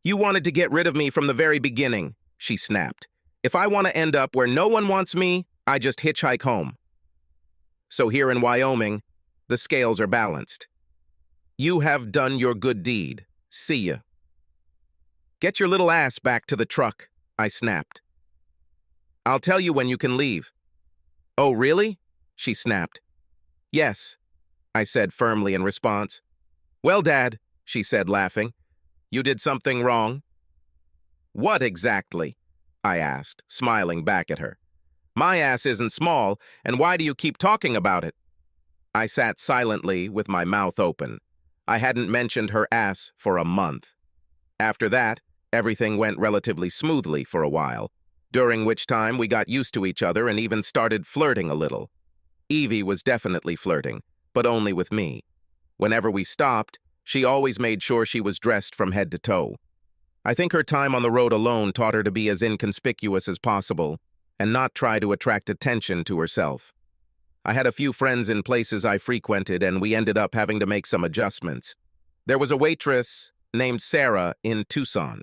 You wanted to get rid of me from the very beginning," she snapped. "If I want to end up where no one wants me, I just hitchhike home." So here in Wyoming, the scales are balanced. You have done your good deed. See ya. "Get your little ass back to the truck," I snapped. "I'll tell you when you can leave." "Oh, really?" she snapped. "Yes," I said firmly in response. "Well, Dad," she said, laughing, "you did something wrong." "What exactly?" I asked, smiling back at her. "My ass isn't small, and why do you keep talking about it?" I sat silently with my mouth open. I hadn't mentioned her ass for a month. After that, everything went relatively smoothly for a while, during which time we got used to each other and even started flirting a little. Evie was definitely flirting, but only with me. Whenever we stopped, she always made sure she was dressed from head to toe. I think her time on the road alone taught her to be as inconspicuous as possible and not try to attract attention to herself. I had a few friends in places I frequented, and we ended up having to make some adjustments. There was a waitress named Sarah in Tucson.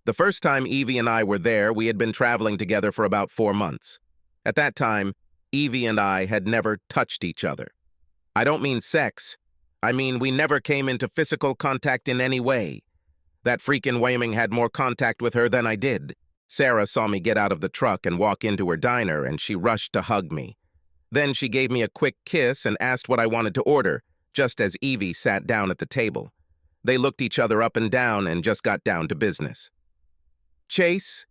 The first time Evie and I were there, we had been traveling together for about 4 months. At that time, Evie and I had never touched each other. I don't mean sex. I mean we never came into physical contact in any way. That freak in Wyoming had more contact with her than I did. Sarah saw me get out of the truck and walk into her diner, and she rushed to hug me. Then she gave me a quick kiss and asked what I wanted to order, just as Evie sat down at the table. They looked each other up and down and just got down to business. "Chase,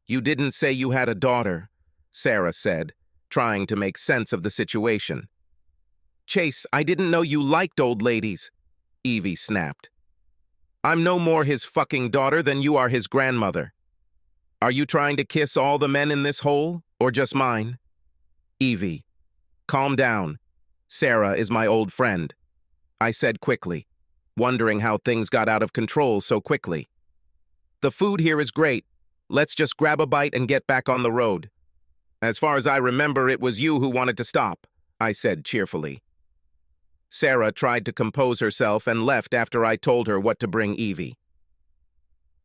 you didn't say you had a daughter," Sarah said, trying to make sense of the situation. "Chase, I didn't know you liked old ladies," Evie snapped. "I'm no more his fucking daughter than you are his grandmother." Are you trying to kiss all the men in this hole, or just mine? Evie, calm down. Sarah is my old friend, I said quickly, wondering how things got out of control so quickly. The food here is great. Let's just grab a bite and get back on the road. As far as I remember, it was you who wanted to stop, I said cheerfully. Sarah tried to compose herself and left after I told her what to bring Evie.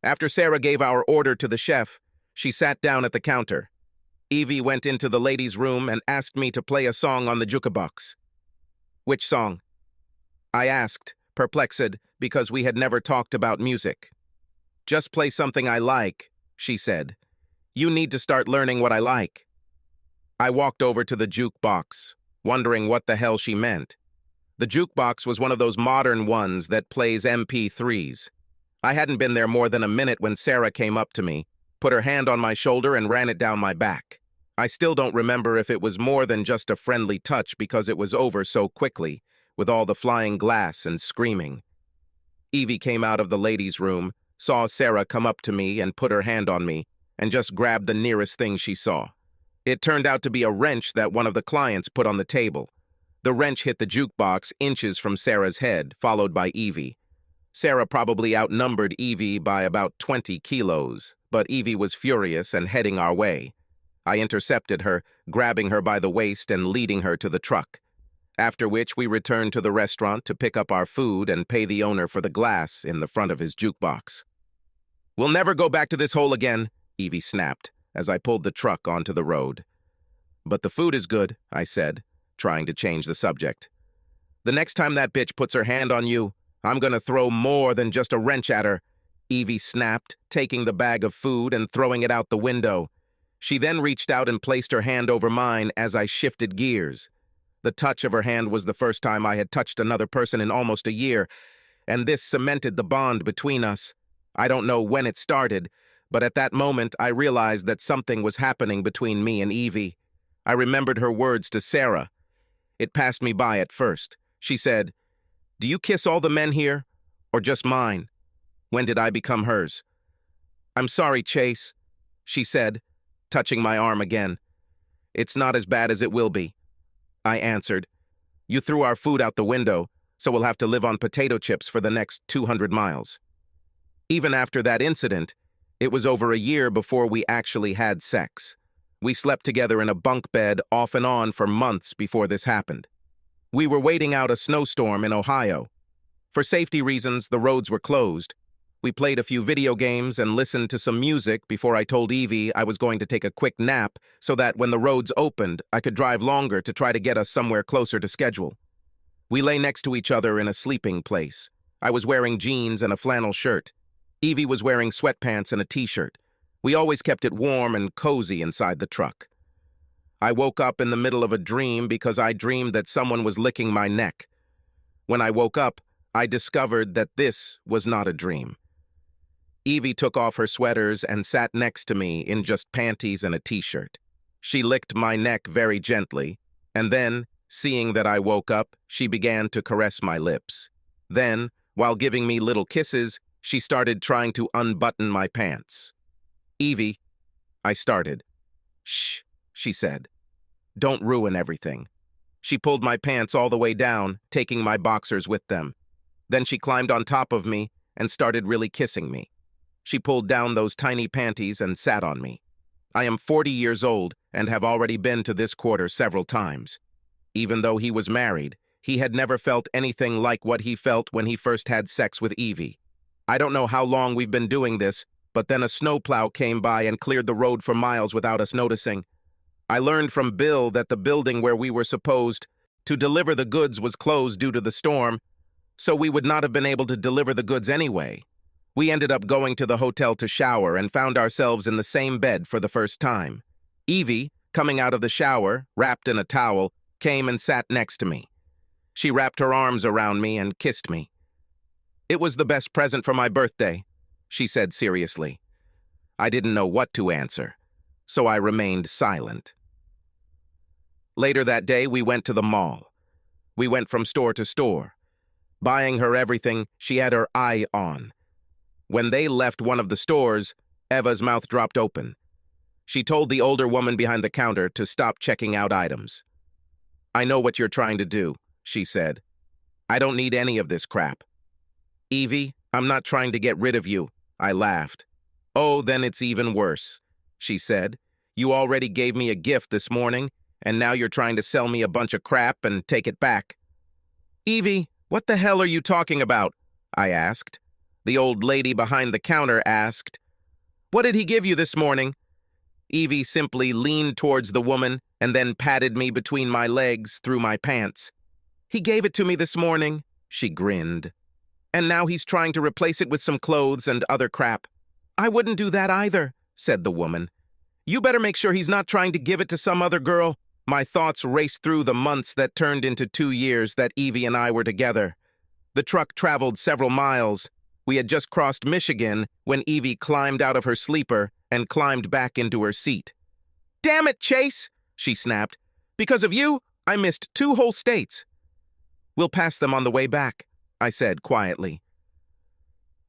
After Sarah gave our order to the chef, she sat down at the counter. Evie went into the ladies' room and asked me to play a song on the jukebox. Which song? I asked, perplexed, because we had never talked about music. Just play something I like, she said. You need to start learning what I like. I walked over to the jukebox, wondering what the hell she meant. The jukebox was one of those modern ones that plays MP3s. I hadn't been there more than a minute when Sarah came up to me, put her hand on my shoulder and ran it down my back. I still don't remember if it was more than just a friendly touch because it was over so quickly, with all the flying glass and screaming. Evie came out of the ladies' room, saw Sarah come up to me and put her hand on me, and just grabbed the nearest thing she saw. It turned out to be a wrench that one of the clients put on the table. The wrench hit the jukebox inches from Sarah's head, followed by Evie. Sarah probably outnumbered Evie by about 20 kilos, but Evie was furious and heading our way. I intercepted her, grabbing her by the waist and leading her to the truck. After which we returned to the restaurant to pick up our food and pay the owner for the glass in the front of his jukebox. We'll never go back to this hole again, Evie snapped, as I pulled the truck onto the road. But the food is good, I said, trying to change the subject. The next time that bitch puts her hand on you, I'm gonna throw more than just a wrench at her, Evie snapped, taking the bag of food and throwing it out the window. She then reached out and placed her hand over mine as I shifted gears. The touch of her hand was the first time I had touched another person in almost a year, and this cemented the bond between us. I don't know when it started, but at that moment I realized that something was happening between me and Evie. I remembered her words to Sarah. It passed me by at first. She said, "Do you kiss all the men here, or just mine? When did I become hers?" "I'm sorry, Chase," she said, touching my arm again. "It's not as bad as it will be," I answered. "You threw our food out the window, so we'll have to live on potato chips for the next 200 miles. Even after that incident, it was over a year before we actually had sex. We slept together in a bunk bed off and on for months before this happened. We were waiting out a snowstorm in Ohio. For safety reasons, the roads were closed. We played a few video games and listened to some music before I told Evie I was going to take a quick nap so that when the roads opened, I could drive longer to try to get us somewhere closer to schedule. We lay next to each other in a sleeping place. I was wearing jeans and a flannel shirt. Evie was wearing sweatpants and a t-shirt. We always kept it warm and cozy inside the truck. I woke up in the middle of a dream because I dreamed that someone was licking my neck. When I woke up, I discovered that this was not a dream. Evie took off her sweaters and sat next to me in just panties and a t-shirt. She licked my neck very gently, and then, seeing that I woke up, she began to caress my lips. Then, while giving me little kisses, she started trying to unbutton my pants. "Evie," I started. "Shh," she said. "Don't ruin everything." She pulled my pants all the way down, taking my boxers with them. Then she climbed on top of me and started really kissing me. She pulled down those tiny panties and sat on me. I am 40 years old and have already been to this quarter several times. Even though he was married, he had never felt anything like what he felt when he first had sex with Evie. I don't know how long we've been doing this, but then a snowplow came by and cleared the road for miles without us noticing. I learned from Bill that the building where we were supposed to deliver the goods was closed due to the storm, so we would not have been able to deliver the goods anyway. We ended up going to the hotel to shower and found ourselves in the same bed for the first time. Evie, coming out of the shower, wrapped in a towel, came and sat next to me. She wrapped her arms around me and kissed me. "It was the best present for my birthday," she said seriously. I didn't know what to answer, so I remained silent. Later that day, we went to the mall. We went from store to store. Buying her everything she had her eye on. When they left one of the stores, Eva's mouth dropped open. She told the older woman behind the counter to stop checking out items. "I know what you're trying to do," she said. "I don't need any of this crap." "Evie, I'm not trying to get rid of you," I laughed. "Oh, then it's even worse," she said. "You already gave me a gift this morning, and now you're trying to sell me a bunch of crap and take it back." "Evie, what the hell are you talking about?" I asked. The old lady behind the counter asked, "What did he give you this morning?" Evie simply leaned towards the woman and then patted me between my legs through my pants. "He gave it to me this morning," she grinned. "And now he's trying to replace it with some clothes and other crap." "I wouldn't do that either," said the woman. "You better make sure he's not trying to give it to some other girl." My thoughts raced through the months that turned into 2 years that Evie and I were together. The truck traveled several miles. We had just crossed Michigan when Evie climbed out of her sleeper and climbed back into her seat. "Damn it, Chase!" she snapped. "Because of you, I missed 2 whole states." "We'll pass them on the way back," I said quietly.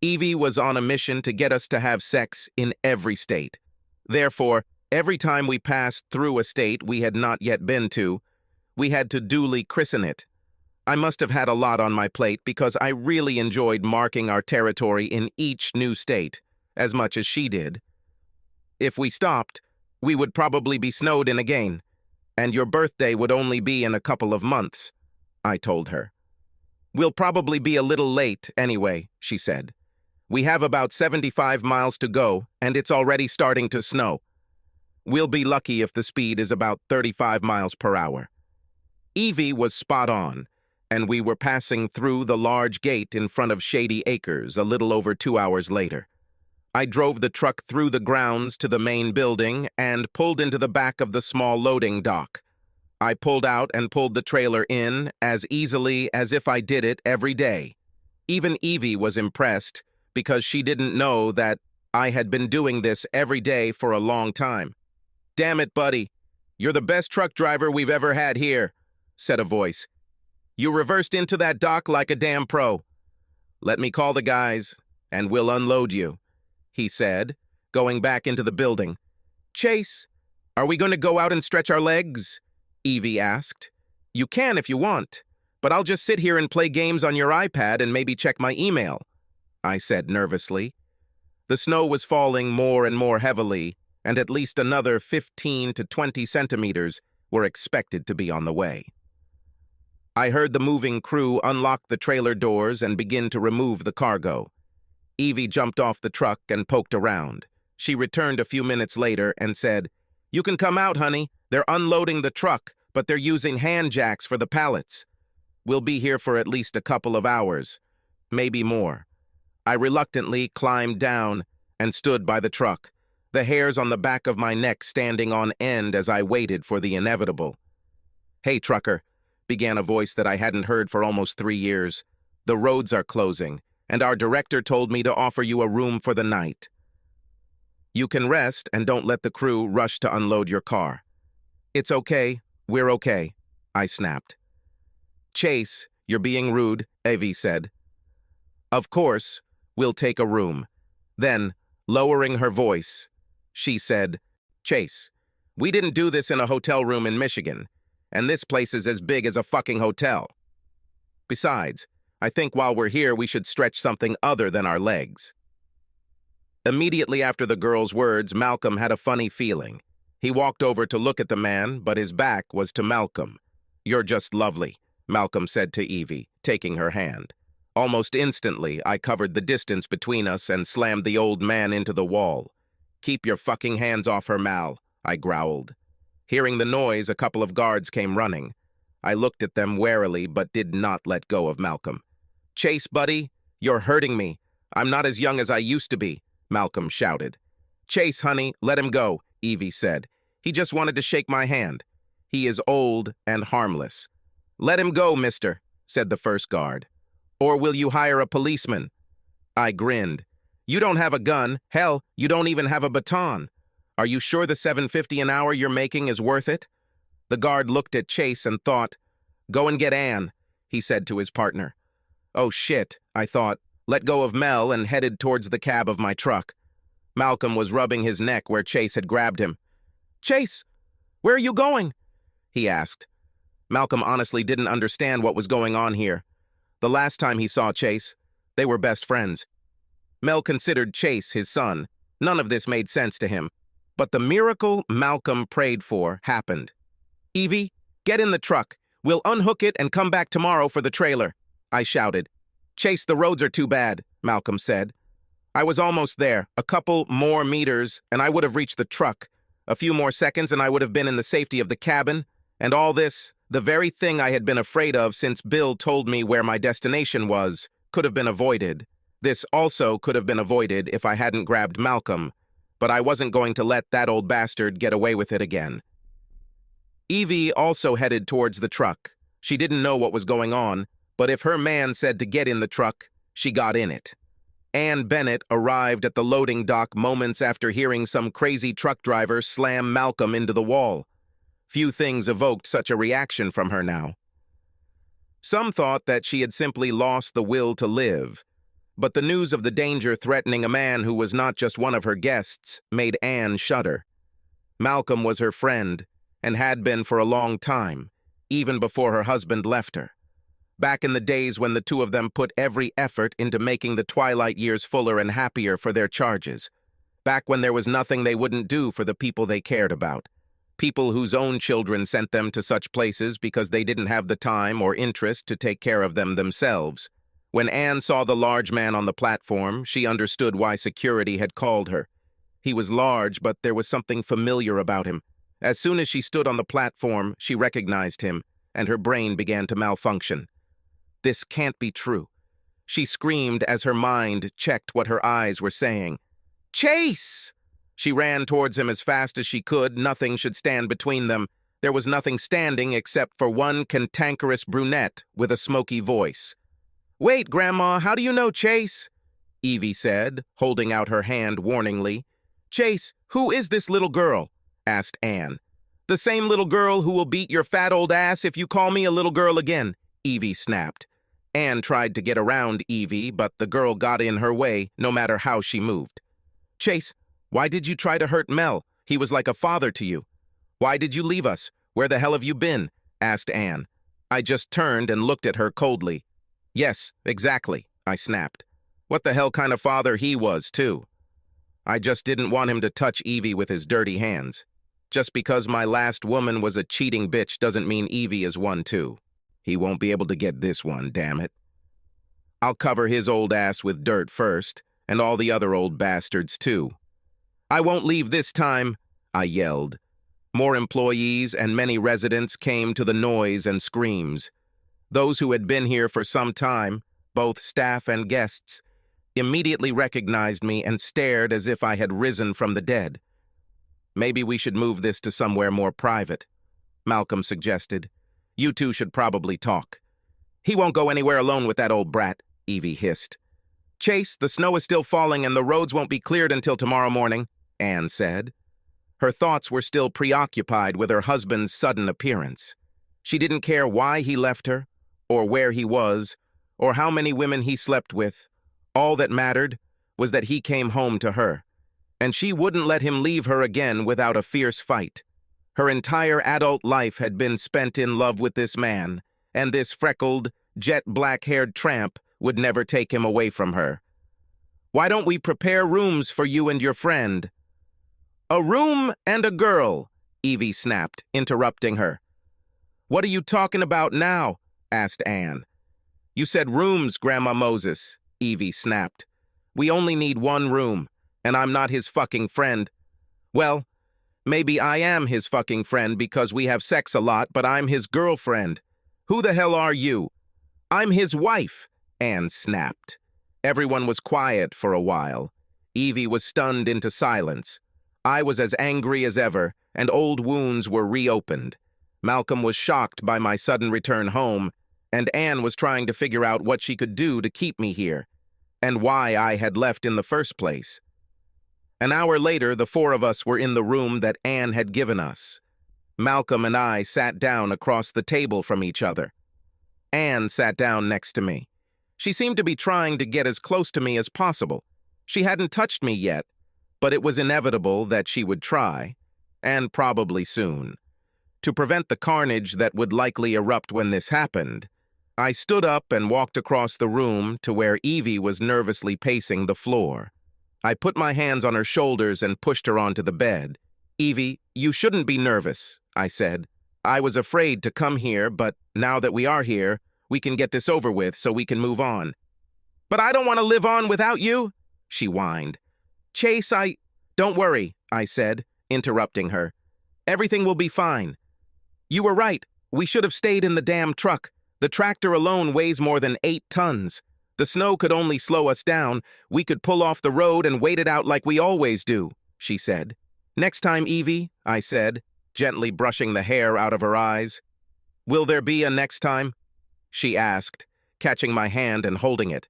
Evie was on a mission to get us to have sex in every state. Therefore, every time we passed through a state we had not yet been to, we had to duly christen it. I must have had a lot on my plate because I really enjoyed marking our territory in each new state, as much as she did. If we stopped, we would probably be snowed in again, and your birthday would only be in a couple of months, I told her. "We'll probably be a little late anyway," she said. "We have about 75 miles to go, and it's already starting to snow. We'll be lucky if the speed is about 35 miles per hour." Evie was spot on, and we were passing through the large gate in front of Shady Acres a little over 2 hours later. I drove the truck through the grounds to the main building and pulled into the back of the small loading dock. I pulled out and pulled the trailer in as easily as if I did it every day. Even Evie was impressed because she didn't know that I had been doing this every day for a long time. "Damn it, buddy. You're the best truck driver we've ever had here," said a voice. "You reversed into that dock like a damn pro." "Let me call the guys, and we'll unload you," he said, going back into the building. "Chase, are we going to go out and stretch our legs?" Evie asked. "You can if you want, but I'll just sit here and play games on your iPad and maybe check my email," I said nervously. The snow was falling more and more heavily, and at least another 15 to 20 centimeters were expected to be on the way. I heard the moving crew unlock the trailer doors and begin to remove the cargo. Evie jumped off the truck and poked around. She returned a few minutes later and said, "You can come out, honey. They're unloading the truck, but they're using hand jacks for the pallets. We'll be here for at least a couple of hours, maybe more." I reluctantly climbed down and stood by the truck, the hairs on the back of my neck standing on end as I waited for the inevitable. "Hey, trucker," began a voice that I hadn't heard for almost 3 years. "The roads are closing, and our director told me to offer you a room for the night. You can rest and don't let the crew rush to unload your car." "It's okay. We're okay," I snapped. "Chase, you're being rude," Evie said. "Of course, we'll take a room." Then, lowering her voice, she said, "Chase, we didn't do this in a hotel room in Michigan, and this place is as big as a fucking hotel. Besides, I think while we're here we should stretch something other than our legs." Immediately after the girl's words, Malcolm had a funny feeling. He walked over to look at the man, but his back was to Malcolm. "You're just lovely," Malcolm said to Evie, taking her hand. Almost instantly, I covered the distance between us and slammed the old man into the wall. "Keep your fucking hands off her, Mal," I growled. Hearing the noise, a couple of guards came running. I looked at them warily but did not let go of Malcolm. "Chase, buddy, you're hurting me. I'm not as young as I used to be," Malcolm shouted. "Chase, honey, let him go," Evie said. "He just wanted to shake my hand. He is old and harmless." "Let him go, mister," said the first guard. "Or will you hire a policeman?" I grinned. "You don't have a gun. Hell, you don't even have a baton. Are you sure the $7.50 an hour you're making is worth it?" The guard looked at Chase and thought. "Go and get Ann," he said to his partner. "Oh shit," I thought, let go of Mel and headed towards the cab of my truck. Malcolm was rubbing his neck where Chase had grabbed him. "Chase, where are you going?" he asked. Malcolm honestly didn't understand what was going on here. The last time he saw Chase, they were best friends. Mel considered Chase his son. None of this made sense to him. But the miracle Malcolm prayed for happened. "Evie, get in the truck. We'll unhook it and come back tomorrow for the trailer," I shouted. "Chase, the roads are too bad," Malcolm said. I was almost there. A couple more meters, and I would have reached the truck. A few more seconds, and I would have been in the safety of the cabin. And all this, the very thing I had been afraid of since Bill told me where my destination was, could have been avoided. This also could have been avoided if I hadn't grabbed Malcolm, but I wasn't going to let that old bastard get away with it again. Evie also headed towards the truck. She didn't know what was going on, but if her man said to get in the truck, she got in it. Ann Bennett arrived at the loading dock moments after hearing some crazy truck driver slam Malcolm into the wall. Few things evoked such a reaction from her now. Some thought that she had simply lost the will to live, but the news of the danger threatening a man who was not just one of her guests made Ann shudder. Malcolm was her friend, and had been for a long time, even before her husband left her. Back in the days when the two of them put every effort into making the twilight years fuller and happier for their charges. Back when there was nothing they wouldn't do for the people they cared about. People whose own children sent them to such places because they didn't have the time or interest to take care of them themselves. When Ann saw the large man on the platform, she understood why security had called her. He was large, but there was something familiar about him. As soon as she stood on the platform, she recognized him, and her brain began to malfunction. This can't be true. She screamed as her mind checked what her eyes were saying. "Chase!" She ran towards him as fast as she could. Nothing should stand between them. There was nothing standing except for one cantankerous brunette with a smoky voice. "Wait, Grandma, how do you know Chase?" Evie said, holding out her hand warningly. "Chase, who is this little girl?" asked Ann. "The same little girl who will beat your fat old ass if you call me a little girl again," Evie snapped. Ann tried to get around Evie, but the girl got in her way no matter how she moved. "Chase, why did you try to hurt Mel? He was like a father to you. Why did you leave us? Where the hell have you been?" asked Ann. I just turned and looked at her coldly. "Yes, exactly," I snapped. What the hell kind of father he was, too. I just didn't want him to touch Evie with his dirty hands. Just because my last woman was a cheating bitch doesn't mean Evie is one, too. He won't be able to get this one, damn it. I'll cover his old ass with dirt first, and all the other old bastards, too. "I won't leave this time," I yelled. More employees and many residents came to the noise and screams. Those who had been here for some time, both staff and guests, immediately recognized me and stared as if I had risen from the dead. "Maybe we should move this to somewhere more private," Malcolm suggested. "You two should probably talk." "He won't go anywhere alone with that old brat," Evie hissed. "Chase, the snow is still falling and the roads won't be cleared until tomorrow morning," Ann said. Her thoughts were still preoccupied with her husband's sudden appearance. She didn't care why he left her, or where he was, or how many women he slept with. All that mattered was that he came home to her, and she wouldn't let him leave her again without a fierce fight. Her entire adult life had been spent in love with this man, and this freckled, jet-black-haired tramp would never take him away from her. "Why don't we prepare rooms for you and your friend?" "A room and a girl," Evie snapped, interrupting her. "What are you talking about now?" asked Ann. "You said rooms, Grandma Moses," Evie snapped. "We only need one room, and I'm not his fucking friend." "Well, maybe I am his fucking friend because we have sex a lot, but I'm his girlfriend. Who the hell are you?" "I'm his wife," Ann snapped. Everyone was quiet for a while. Evie was stunned into silence. I was as angry as ever, and old wounds were reopened. Malcolm was shocked by my sudden return home, and Ann was trying to figure out what she could do to keep me here, and why I had left in the first place. An hour later, the four of us were in the room that Ann had given us. Malcolm and I sat down across the table from each other. Ann sat down next to me. She seemed to be trying to get as close to me as possible. She hadn't touched me yet, but it was inevitable that she would try, and probably soon. To prevent the carnage that would likely erupt when this happened, I stood up and walked across the room to where Evie was nervously pacing the floor. I put my hands on her shoulders and pushed her onto the bed. "Evie, you shouldn't be nervous," I said. "I was afraid to come here, but now that we are here, we can get this over with so we can move on." "But I don't want to live on without you," she whined. "Chase, Don't worry," I said, interrupting her. "Everything will be fine. You were right. We should have stayed in the damn truck. The tractor alone weighs more than 8 tons. The snow could only slow us down. We could pull off the road and wait it out like we always do," she said. "Next time, Evie," I said, gently brushing the hair out of her eyes. "Will there be a next time?" she asked, catching my hand and holding it.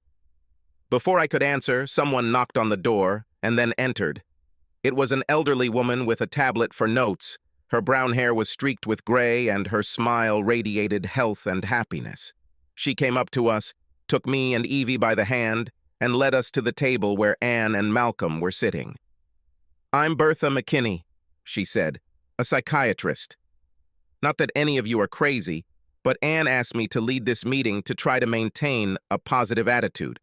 Before I could answer, someone knocked on the door and then entered. It was an elderly woman with a tablet for notes. Her brown hair was streaked with gray, and her smile radiated health and happiness. She came up to us, took me and Evie by the hand, and led us to the table where Anne and Malcolm were sitting. "I'm Bertha McKinney," she said, "a psychiatrist. Not that any of you are crazy, but Anne asked me to lead this meeting to try to maintain a positive attitude.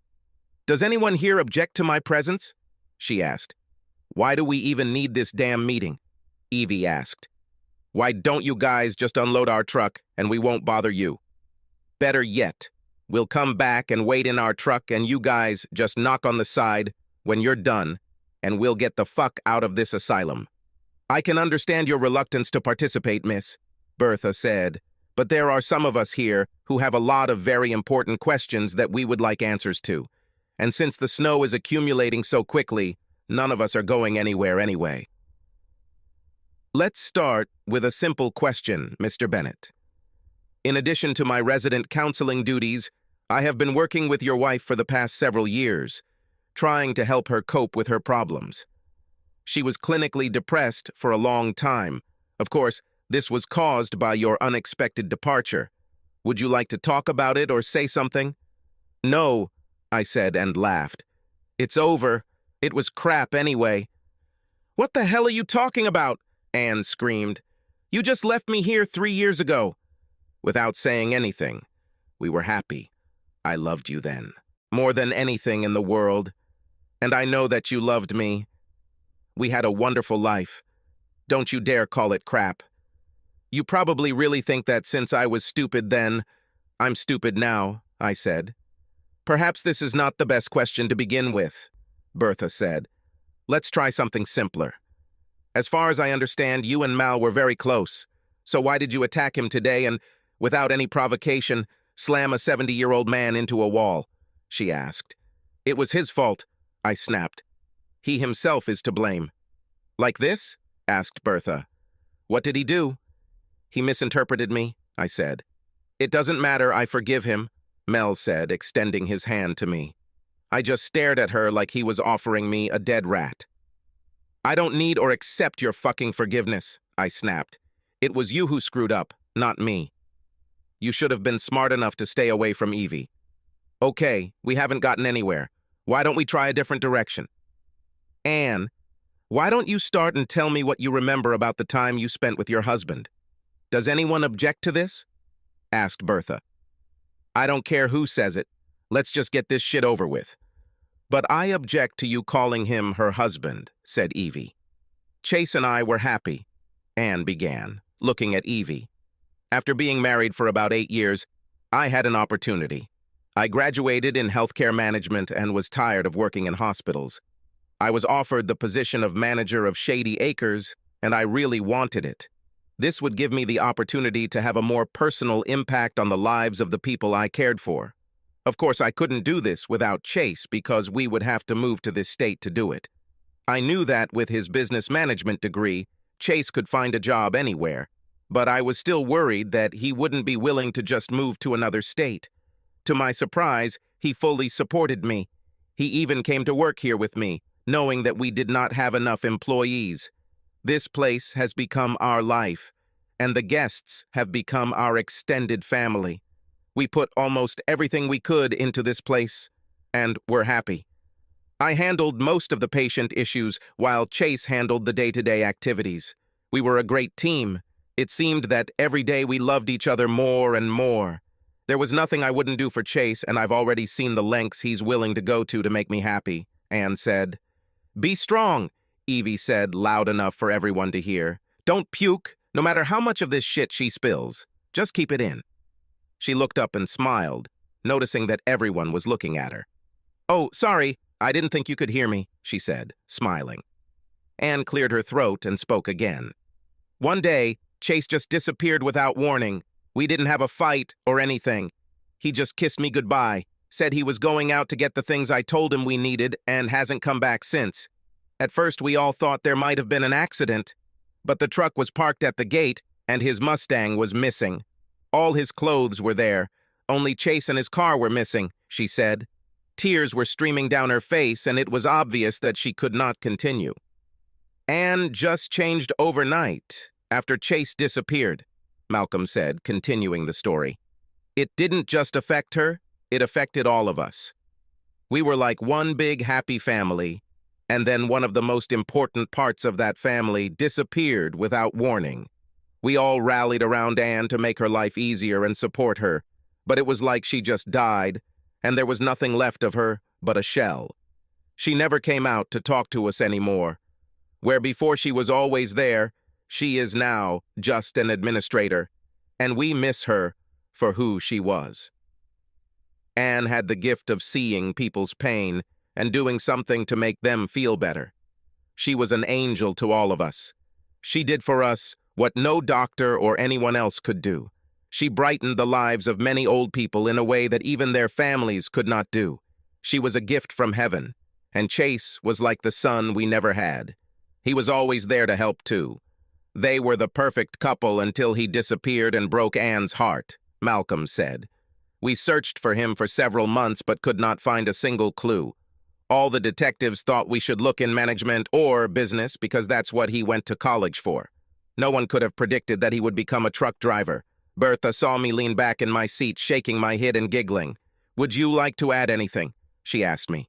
Does anyone here object to my presence?" she asked. "Why do we even need this damn meeting?" Evie asked. "Why don't you guys just unload our truck and we won't bother you? Better yet, we'll come back and wait in our truck and you guys just knock on the side when you're done and we'll get the fuck out of this asylum." "I can understand your reluctance to participate, miss," Bertha said, "but there are some of us here who have a lot of very important questions that we would like answers to. And since the snow is accumulating so quickly, none of us are going anywhere anyway. Let's start with a simple question, Mr. Bennett. In addition to my resident counseling duties, I have been working with your wife for the past several years, trying to help her cope with her problems. She was clinically depressed for a long time. Of course, this was caused by your unexpected departure. Would you like to talk about it or say something?" "No," I said and laughed. "It's over. It was crap anyway." "What the hell are you talking about?" Anne screamed. "You just left me here 3 years ago." Without saying anything, we were happy. I loved you then, more than anything in the world. And I know that you loved me. We had a wonderful life. Don't you dare call it crap. You probably really think that since I was stupid then, I'm stupid now, I said. "Perhaps this is not the best question to begin with," Bertha said. "Let's try something simpler. As far as I understand, you and Mal were very close. So why did you attack him today and, without any provocation, slam a 70-year-old man into a wall?" she asked. "It was his fault," I snapped. "He himself is to blame." "Like this?" asked Bertha. "What did he do?" "He misinterpreted me," I said. "It doesn't matter, I forgive him," Mel said, extending his hand to me. I just stared at her like he was offering me a dead rat. "I don't need or accept your fucking forgiveness," I snapped. "It was you who screwed up, not me. You should have been smart enough to stay away from Evie." "Okay, we haven't gotten anywhere. Why don't we try a different direction?" "Anne, why don't you start and tell me what you remember about the time you spent with your husband? Does anyone object to this?" asked Bertha. "I don't care who says it. Let's just get this shit over with." "But I object to you calling him her husband," said Evie. "Chase and I were happy," Anne began, looking at Evie. "After being married for about 8 years, I had an opportunity. I graduated in healthcare management and was tired of working in hospitals. I was offered the position of manager of Shady Acres, and I really wanted it. This would give me the opportunity to have a more personal impact on the lives of the people I cared for. Of course, I couldn't do this without Chase because we would have to move to this state to do it. I knew that with his business management degree, Chase could find a job anywhere, but I was still worried that he wouldn't be willing to just move to another state. To my surprise, he fully supported me. He even came to work here with me, knowing that we did not have enough employees. This place has become our life, and the guests have become our extended family. We put almost everything we could into this place, and we're happy. I handled most of the patient issues while Chase handled the day-to-day activities. We were a great team. It seemed that every day we loved each other more and more. There was nothing I wouldn't do for Chase, and I've already seen the lengths he's willing to go to make me happy, Anne said. Be strong, Evie said, loud enough for everyone to hear. Don't puke, no matter how much of this shit she spills. Just keep it in. She looked up and smiled, noticing that everyone was looking at her. Oh, sorry, I didn't think you could hear me, she said, smiling. Anne cleared her throat and spoke again. One day, Chase just disappeared without warning. We didn't have a fight or anything. He just kissed me goodbye, said he was going out to get the things I told him we needed, and hasn't come back since. At first, we all thought there might have been an accident, but the truck was parked at the gate, and his Mustang was missing. All his clothes were there. Only Chase and his car were missing, she said. Tears were streaming down her face, and it was obvious that she could not continue. Anne just changed overnight after Chase disappeared, Malcolm said, continuing the story. It didn't just affect her, it affected all of us. We were like one big happy family, and then one of the most important parts of that family disappeared without warning. We all rallied around Anne to make her life easier and support her, but it was like she just died, and there was nothing left of her but a shell. She never came out to talk to us anymore. Where before she was always there, she is now just an administrator, and we miss her for who she was. Anne had the gift of seeing people's pain and doing something to make them feel better. She was an angel to all of us. She did for us what no doctor or anyone else could do. She brightened the lives of many old people in a way that even their families could not do. She was a gift from heaven, and Chase was like the son we never had. He was always there to help too. They were the perfect couple until he disappeared and broke Anne's heart, Malcolm said. We searched for him for several months but could not find a single clue. All the detectives thought we should look in management or business because that's what he went to college for. No one could have predicted that he would become a truck driver. Bertha saw me lean back in my seat, shaking my head and giggling. Would you like to add anything? She asked me.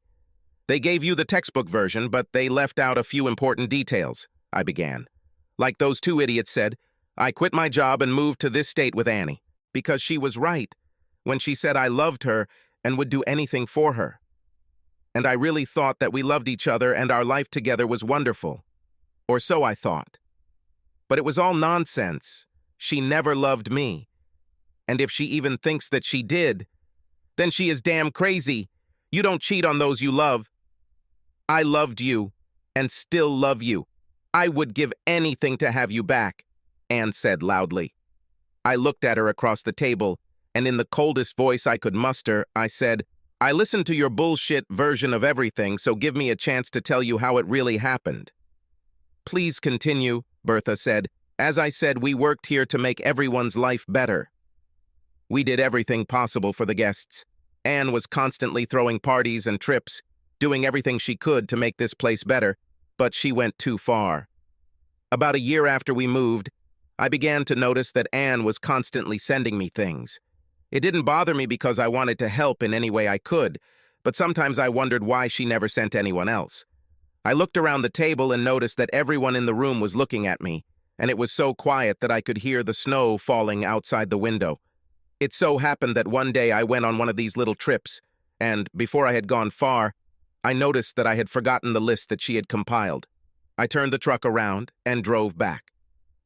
They gave you the textbook version, but they left out a few important details, I began. Like those two idiots said, I quit my job and moved to this state with Annie, because she was right when she said I loved her and would do anything for her. And I really thought that we loved each other and our life together was wonderful. Or so I thought. But it was all nonsense. She never loved me. And if she even thinks that she did, then she is damn crazy. You don't cheat on those you love. I loved you and still love you. I would give anything to have you back, Anne said loudly. I looked at her across the table, and in the coldest voice I could muster, I said, I listened to your bullshit version of everything, so give me a chance to tell you how it really happened. Please continue, Bertha said. As I said, we worked here to make everyone's life better. We did everything possible for the guests. Anne was constantly throwing parties and trips, doing everything she could to make this place better, but she went too far. About a year after we moved, I began to notice that Anne was constantly sending me things. It didn't bother me because I wanted to help in any way I could, but sometimes I wondered why she never sent anyone else. I looked around the table and noticed that everyone in the room was looking at me, and it was so quiet that I could hear the snow falling outside the window. It so happened that one day I went on one of these little trips, and before I had gone far, I noticed that I had forgotten the list that she had compiled. I turned the truck around and drove back.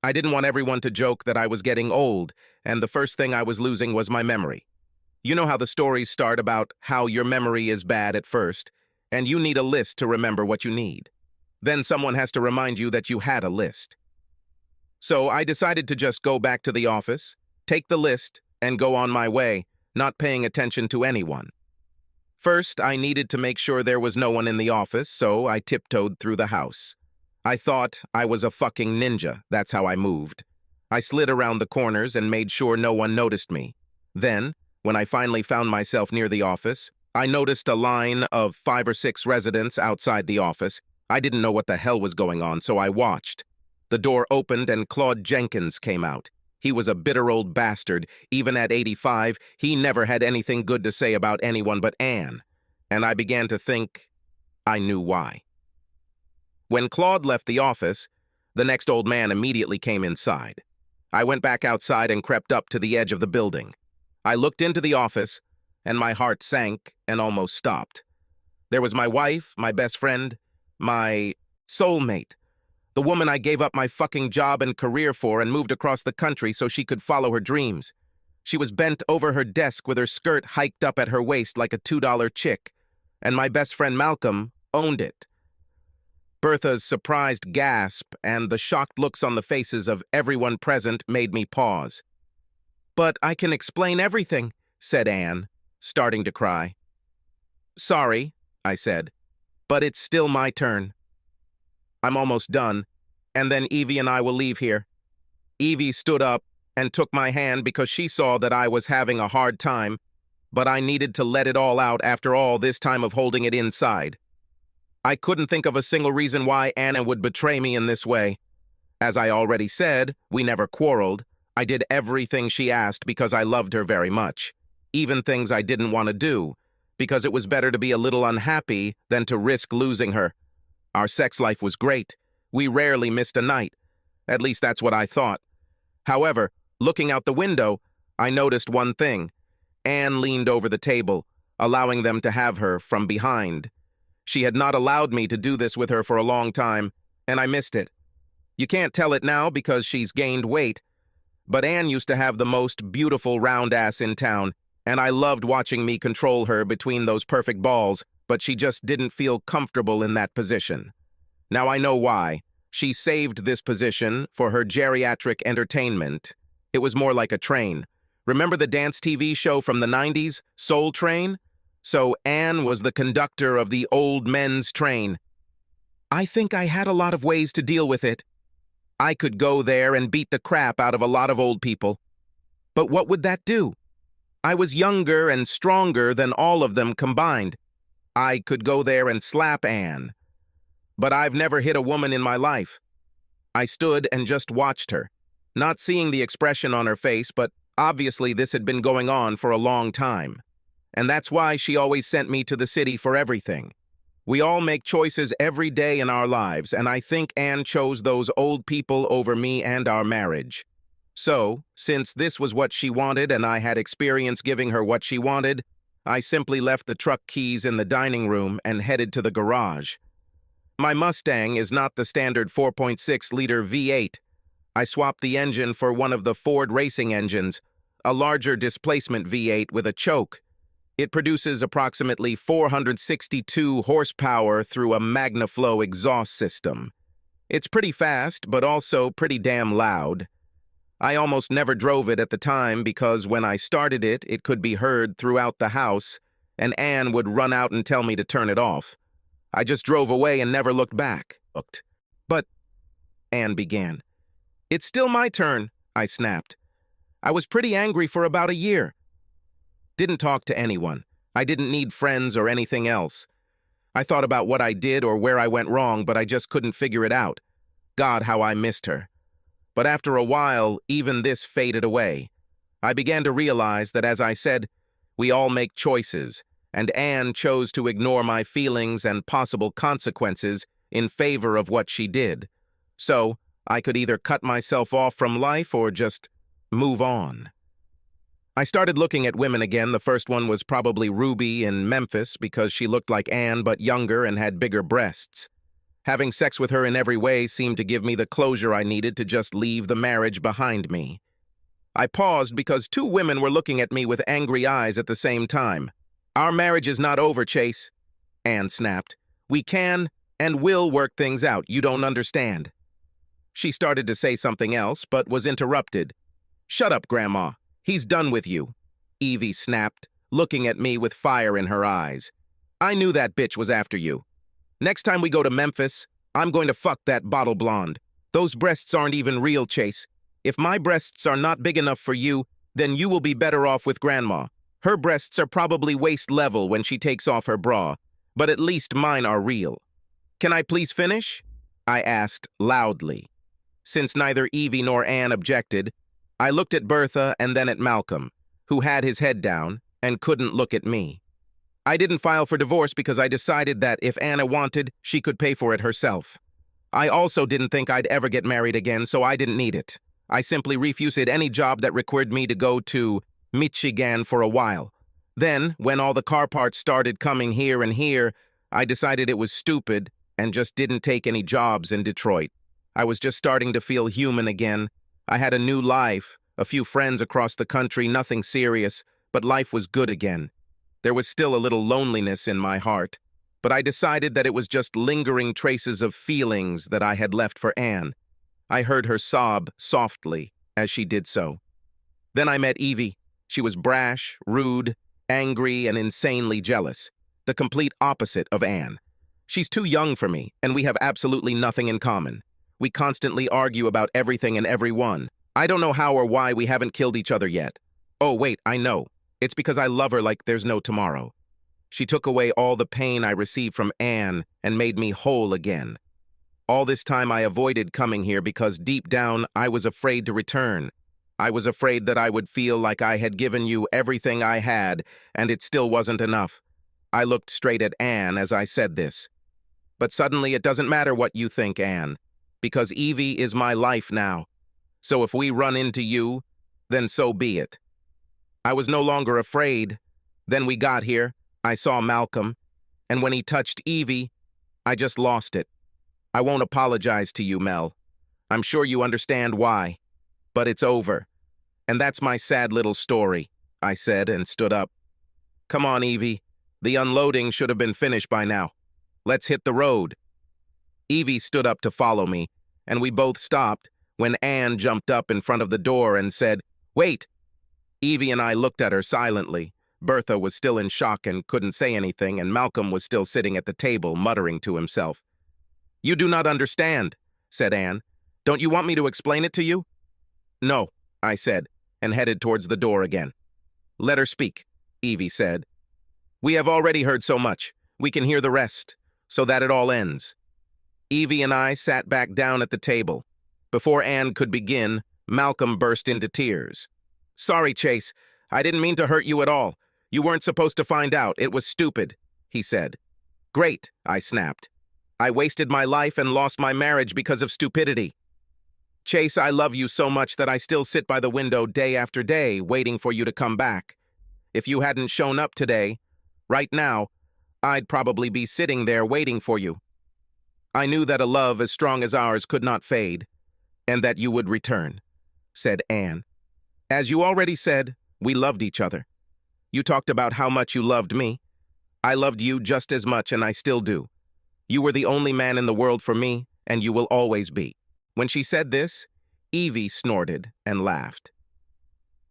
I didn't want everyone to joke that I was getting old, and the first thing I was losing was my memory. You know how the stories start about how your memory is bad at first, and you need a list to remember what you need. Then someone has to remind you that you had a list. So I decided to just go back to the office, take the list, and go on my way, not paying attention to anyone. First, I needed to make sure there was no one in the office, so I tiptoed through the house. I thought I was a fucking ninja, that's how I moved. I slid around the corners and made sure no one noticed me. Then, when I finally found myself near the office, I noticed a line of 5 or 6 residents outside the office. I didn't know what the hell was going on, so I watched. The door opened and Claude Jenkins came out. He was a bitter old bastard. Even at 85, he never had anything good to say about anyone but Anne. And I began to think, I knew why. When Claude left the office, the next old man immediately came inside. I went back outside and crept up to the edge of the building. I looked into the office, and my heart sank and almost stopped. There was my wife, my best friend, my soulmate, the woman I gave up my fucking job and career for and moved across the country so she could follow her dreams. She was bent over her desk with her skirt hiked up at her waist like a $2 chick, and my best friend Malcolm owned it. Bertha's surprised gasp and the shocked looks on the faces of everyone present made me pause. "But I can explain everything," said Anne, starting to cry. "Sorry," I said, "but it's still my turn. I'm almost done, and then Evie and I will leave here." Evie stood up and took my hand because she saw that I was having a hard time, but I needed to let it all out after all this time of holding it inside. I couldn't think of a single reason why Anna would betray me in this way. As I already said, we never quarreled. I did everything she asked because I loved her very much, even things I didn't want to do, because it was better to be a little unhappy than to risk losing her. Our sex life was great. We rarely missed a night. At least that's what I thought. However, looking out the window, I noticed one thing. Anne leaned over the table, allowing them to have her from behind. She had not allowed me to do this with her for a long time, and I missed it. You can't tell it now because she's gained weight, but Anne used to have the most beautiful round ass in town, and I loved watching me control her between those perfect balls, but she just didn't feel comfortable in that position. Now I know why. She saved this position for her geriatric entertainment. It was more like a train. Remember the dance TV show from the 90s, Soul Train? So Anne was the conductor of the old men's train. I think I had a lot of ways to deal with it. I could go there and beat the crap out of a lot of old people. But what would that do? I was younger and stronger than all of them combined. I could go there and slap Anne. But I've never hit a woman in my life. I stood and just watched her, not seeing the expression on her face, but obviously this had been going on for a long time. And that's why she always sent me to the city for everything. We all make choices every day in our lives, and I think Anne chose those old people over me and our marriage. So, since this was what she wanted and I had experience giving her what she wanted, I simply left the truck keys in the dining room and headed to the garage. My Mustang is not the standard 4.6-liter V8. I swapped the engine for one of the Ford racing engines, a larger displacement V8 with a choke. It produces approximately 462 horsepower through a MagnaFlow exhaust system. It's pretty fast, but also pretty damn loud. I almost never drove it at the time because when I started it, it could be heard throughout the house, and Anne would run out and tell me to turn it off. I just drove away and never looked back. But, Anne began. "It's still my turn," I snapped. I was pretty angry for about a year. Didn't talk to anyone. I didn't need friends or anything else. I thought about what I did or where I went wrong, but I just couldn't figure it out. God, how I missed her. But after a while, even this faded away. I began to realize that, as I said, we all make choices, and Anne chose to ignore my feelings and possible consequences in favor of what she did. So, I could either cut myself off from life or just move on. I started looking at women again. The first one was probably Ruby in Memphis because she looked like Anne but younger and had bigger breasts. Having sex with her in every way seemed to give me the closure I needed to just leave the marriage behind me. I paused because two women were looking at me with angry eyes at the same time. "Our marriage is not over, Chase," Anne snapped. "We can and will work things out. You don't understand." She started to say something else, but was interrupted. "Shut up, Grandma. He's done with you," Evie snapped, looking at me with fire in her eyes. "I knew that bitch was after you. Next time we go to Memphis, I'm going to fuck that bottle blonde. Those breasts aren't even real, Chase. If my breasts are not big enough for you, then you will be better off with Grandma. Her breasts are probably waist level when she takes off her bra, but at least mine are real." "Can I please finish?" I asked loudly. Since neither Evie nor Anne objected, I looked at Bertha and then at Malcolm, who had his head down and couldn't look at me. I didn't file for divorce because I decided that if Anna wanted, she could pay for it herself. I also didn't think I'd ever get married again, so I didn't need it. I simply refused any job that required me to go to Michigan for a while. Then, when all the car parts started coming here and here, I decided it was stupid and just didn't take any jobs in Detroit. I was just starting to feel human again. I had a new life, a few friends across the country, nothing serious, but life was good again. There was still a little loneliness in my heart, but I decided that it was just lingering traces of feelings that I had left for Anne. I heard her sob softly as she did so. Then I met Evie. She was brash, rude, angry, and insanely jealous, the complete opposite of Anne. She's too young for me, and we have absolutely nothing in common. We constantly argue about everything and everyone. I don't know how or why we haven't killed each other yet. Oh, wait, I know. It's because I love her like there's no tomorrow. She took away all the pain I received from Anne and made me whole again. All this time I avoided coming here because deep down I was afraid to return. I was afraid that I would feel like I had given you everything I had and it still wasn't enough. I looked straight at Anne as I said this. But suddenly it doesn't matter what you think, Anne, because Evie is my life now. So if we run into you, then so be it. I was no longer afraid. Then we got here, I saw Malcolm, and when he touched Evie, I just lost it. I won't apologize to you, Mel. I'm sure you understand why. But it's over. And that's my sad little story, I said and stood up. Come on, Evie. The unloading should have been finished by now. Let's hit the road. Evie stood up to follow me, and we both stopped when Anne jumped up in front of the door and said, "Wait!" Evie and I looked at her silently. Bertha was still in shock and couldn't say anything, and Malcolm was still sitting at the table, muttering to himself. "You do not understand," said Anne. "Don't you want me to explain it to you?" "No," I said, and headed towards the door again. "Let her speak," Evie said. "We have already heard so much. We can hear the rest, so that it all ends." Evie and I sat back down at the table. Before Anne could begin, Malcolm burst into tears. "Sorry, Chase. I didn't mean to hurt you at all. You weren't supposed to find out. It was stupid," he said. "Great," I snapped. "I wasted my life and lost my marriage because of stupidity. Chase, I love you so much that I still sit by the window day after day waiting for you to come back. If you hadn't shown up today, right now, I'd probably be sitting there waiting for you. I knew that a love as strong as ours could not fade, and that you would return," said Anne. "As you already said, we loved each other. You talked about how much you loved me. I loved you just as much, and I still do. You were the only man in the world for me, and you will always be." When she said this, Evie snorted and laughed.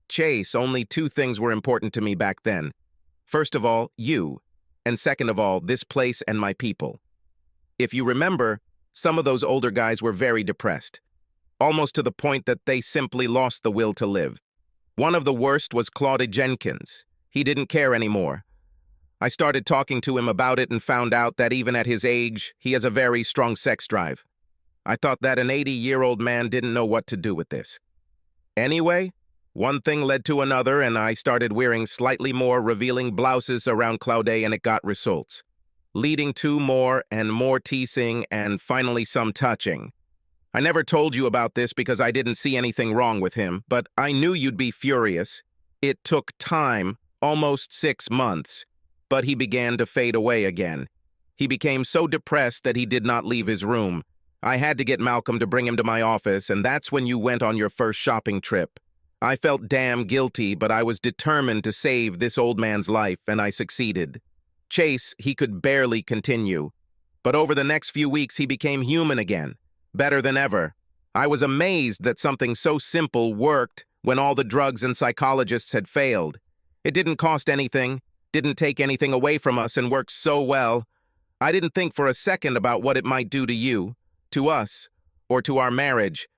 "Chase, only two things were important to me back then. First of all, you, and second of all, this place and my people. If you remember, some of those older guys were very depressed, almost to the point that they simply lost the will to live. One of the worst was Claude Jenkins. He didn't care anymore. I started talking to him about it and found out that even at his age, he has a very strong sex drive. I thought that an 80-year-old man didn't know what to do with this. Anyway, one thing led to another, and I started wearing slightly more revealing blouses around Claude, and it got results, leading to more and more teasing and finally some touching. I never told you about this because I didn't see anything wrong with him, but I knew you'd be furious. It took time, almost 6 months, but he began to fade away again. He became so depressed that he did not leave his room. I had to get Malcolm to bring him to my office, and that's when you went on your first shopping trip. I felt damn guilty, but I was determined to save this old man's life, and I succeeded. Chase, he could barely continue. But over the next few weeks, he became human again, better than ever. I was amazed that something so simple worked when all the drugs and psychologists had failed. It didn't cost anything, didn't take anything away from us, and worked so well. I didn't think for a second about what it might do to you, to us, or to our marriage,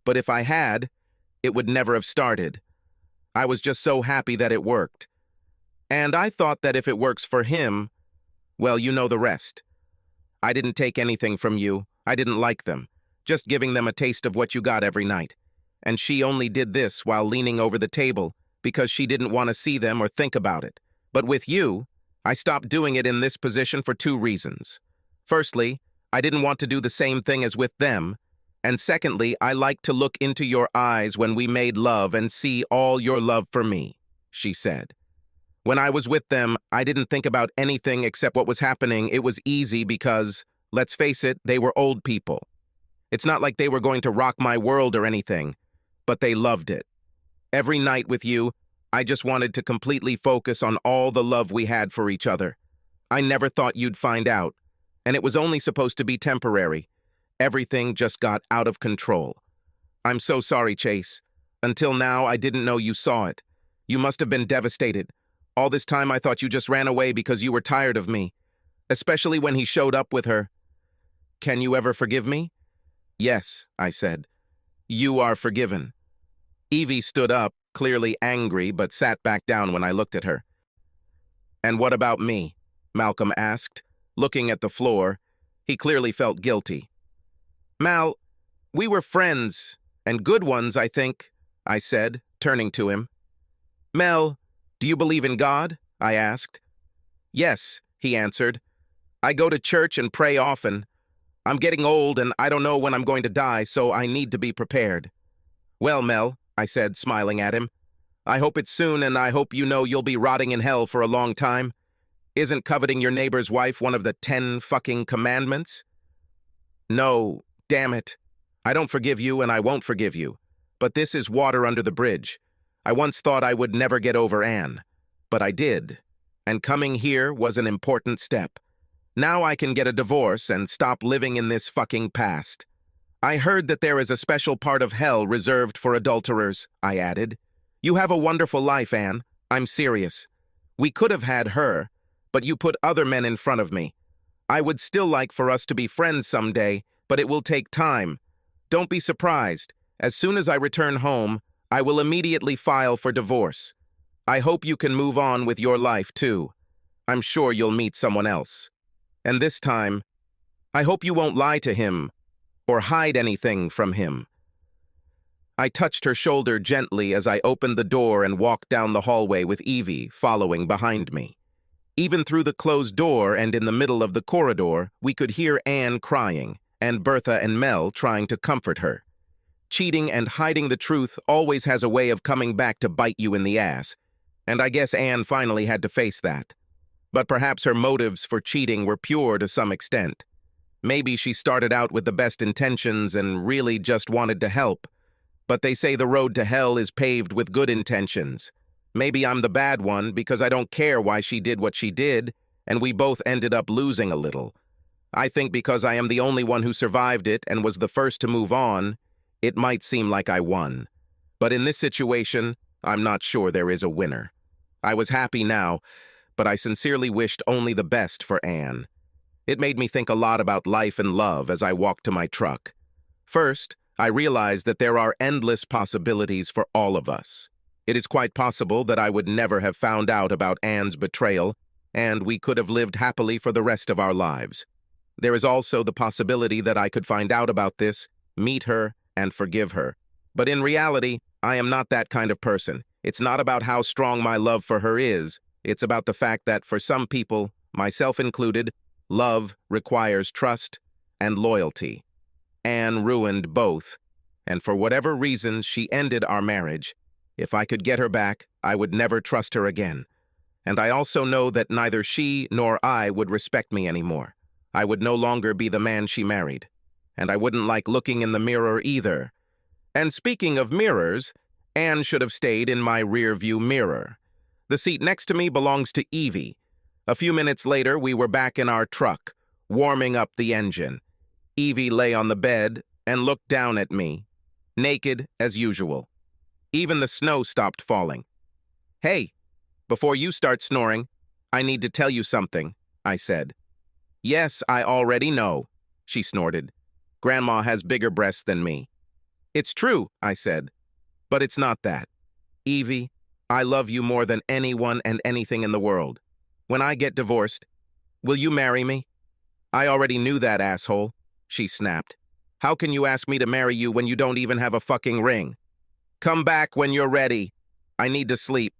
but if I had, it would never have started. I was just so happy that it worked. And I thought that if it works for him, well, you know the rest. I didn't take anything from you. I didn't like them, just giving them a taste of what you got every night. And she only did this while leaning over the table because she didn't want to see them or think about it. But with you, I stopped doing it in this position for two reasons. Firstly, I didn't want to do the same thing as with them, and secondly, I liked to look into your eyes when we made love and see all your love for me, she said. When I was with them, I didn't think about anything except what was happening. It was easy because, let's face it, they were old people. It's not like they were going to rock my world or anything, but they loved it. Every night with you, I just wanted to completely focus on all the love we had for each other. I never thought you'd find out, and it was only supposed to be temporary. Everything just got out of control. I'm so sorry, Chase. Until now, I didn't know you saw it. You must have been devastated. All this time, I thought you just ran away because you were tired of me, especially when he showed up with her. Can you ever forgive me? Yes, I said. You are forgiven. Evie stood up, clearly angry, but sat back down when I looked at her. And what about me? Malcolm asked, looking at the floor. He clearly felt guilty. Mal, we were friends, and good ones, I think, I said, turning to him. Mel, do you believe in God? I asked. Yes, he answered. I go to church and pray often. I'm getting old and I don't know when I'm going to die, so I need to be prepared. Well, Mel, I said, smiling at him, I hope it's soon and I hope you know you'll be rotting in hell for a long time. Isn't coveting your neighbor's wife one of the 10 fucking commandments? No, damn it. I don't forgive you and I won't forgive you. But this is water under the bridge. I once thought I would never get over Anne, but I did. And coming here was an important step. Now I can get a divorce and stop living in this fucking past. I heard that there is a special part of hell reserved for adulterers, I added. You have a wonderful life, Anne. I'm serious. We could have had her, but you put other men in front of me. I would still like for us to be friends someday, but it will take time. Don't be surprised. As soon as I return home, I will immediately file for divorce. I hope you can move on with your life, too. I'm sure you'll meet someone else. And this time, I hope you won't lie to him or hide anything from him. I touched her shoulder gently as I opened the door and walked down the hallway with Evie following behind me. Even through the closed door and in the middle of the corridor, we could hear Anne crying and Bertha and Mel trying to comfort her. Cheating and hiding the truth always has a way of coming back to bite you in the ass, and I guess Anne finally had to face that. But perhaps her motives for cheating were pure to some extent. Maybe she started out with the best intentions and really just wanted to help. But they say the road to hell is paved with good intentions. Maybe I'm the bad one because I don't care why she did what she did, and we both ended up losing a little. I think because I am the only one who survived it and was the first to move on, it might seem like I won. But in this situation, I'm not sure there is a winner. I was happy now, but I sincerely wished only the best for Anne. It made me think a lot about life and love as I walked to my truck. First, I realized that there are endless possibilities for all of us. It is quite possible that I would never have found out about Anne's betrayal, and we could have lived happily for the rest of our lives. There is also the possibility that I could find out about this, meet her, and forgive her. But in reality, I am not that kind of person. It's not about how strong my love for her is. It's about the fact that for some people, myself included, love requires trust and loyalty. Anne ruined both, and for whatever reason she ended our marriage. If I could get her back, I would never trust her again. And I also know that neither she nor I would respect me anymore. I would no longer be the man she married. And I wouldn't like looking in the mirror either. And speaking of mirrors, Anne should have stayed in my rear-view mirror. The seat next to me belongs to Evie. A few minutes later, we were back in our truck, warming up the engine. Evie lay on the bed and looked down at me, naked as usual. Even the snow stopped falling. Hey, before you start snoring, I need to tell you something, I said. Yes, I already know, she snorted. Grandma has bigger breasts than me. It's true, I said, but it's not that. Evie, I love you more than anyone and anything in the world. When I get divorced, will you marry me? I already knew that, asshole, she snapped. How can you ask me to marry you when you don't even have a fucking ring? Come back when you're ready. I need to sleep.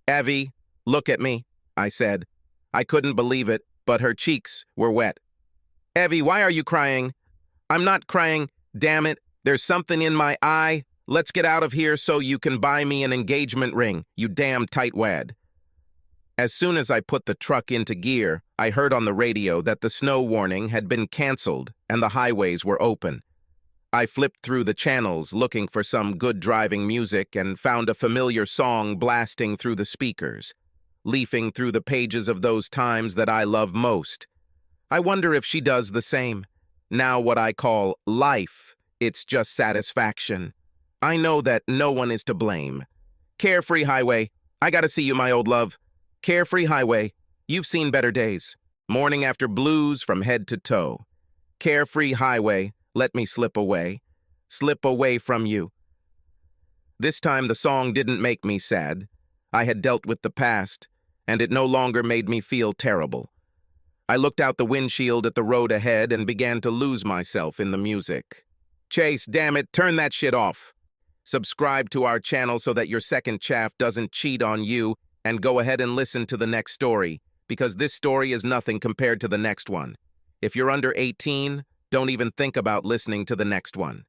Evie, look at me, I said. I couldn't believe it, but her cheeks were wet. Evie, why are you crying? I'm not crying. Damn it. There's something in my eye. Let's get out of here so you can buy me an engagement ring, you damn tightwad. As soon as I put the truck into gear, I heard on the radio that the snow warning had been canceled and the highways were open. I flipped through the channels looking for some good driving music and found a familiar song blasting through the speakers, leafing through the pages of those times that I love most. I wonder if she does the same. Now what I call life, it's just satisfaction. I know that no one is to blame. Carefree Highway, I gotta see you, my old love. Carefree Highway, you've seen better days. Morning after blues from head to toe. Carefree Highway, let me slip away from you. This time the song didn't make me sad. I had dealt with the past, and it no longer made me feel terrible. I looked out the windshield at the road ahead and began to lose myself in the music. Chase, damn it, turn that shit off. Subscribe to our channel so that your second chaff doesn't cheat on you, and go ahead and listen to the next story, because this story is nothing compared to the next one. If you're under 18, don't even think about listening to the next one.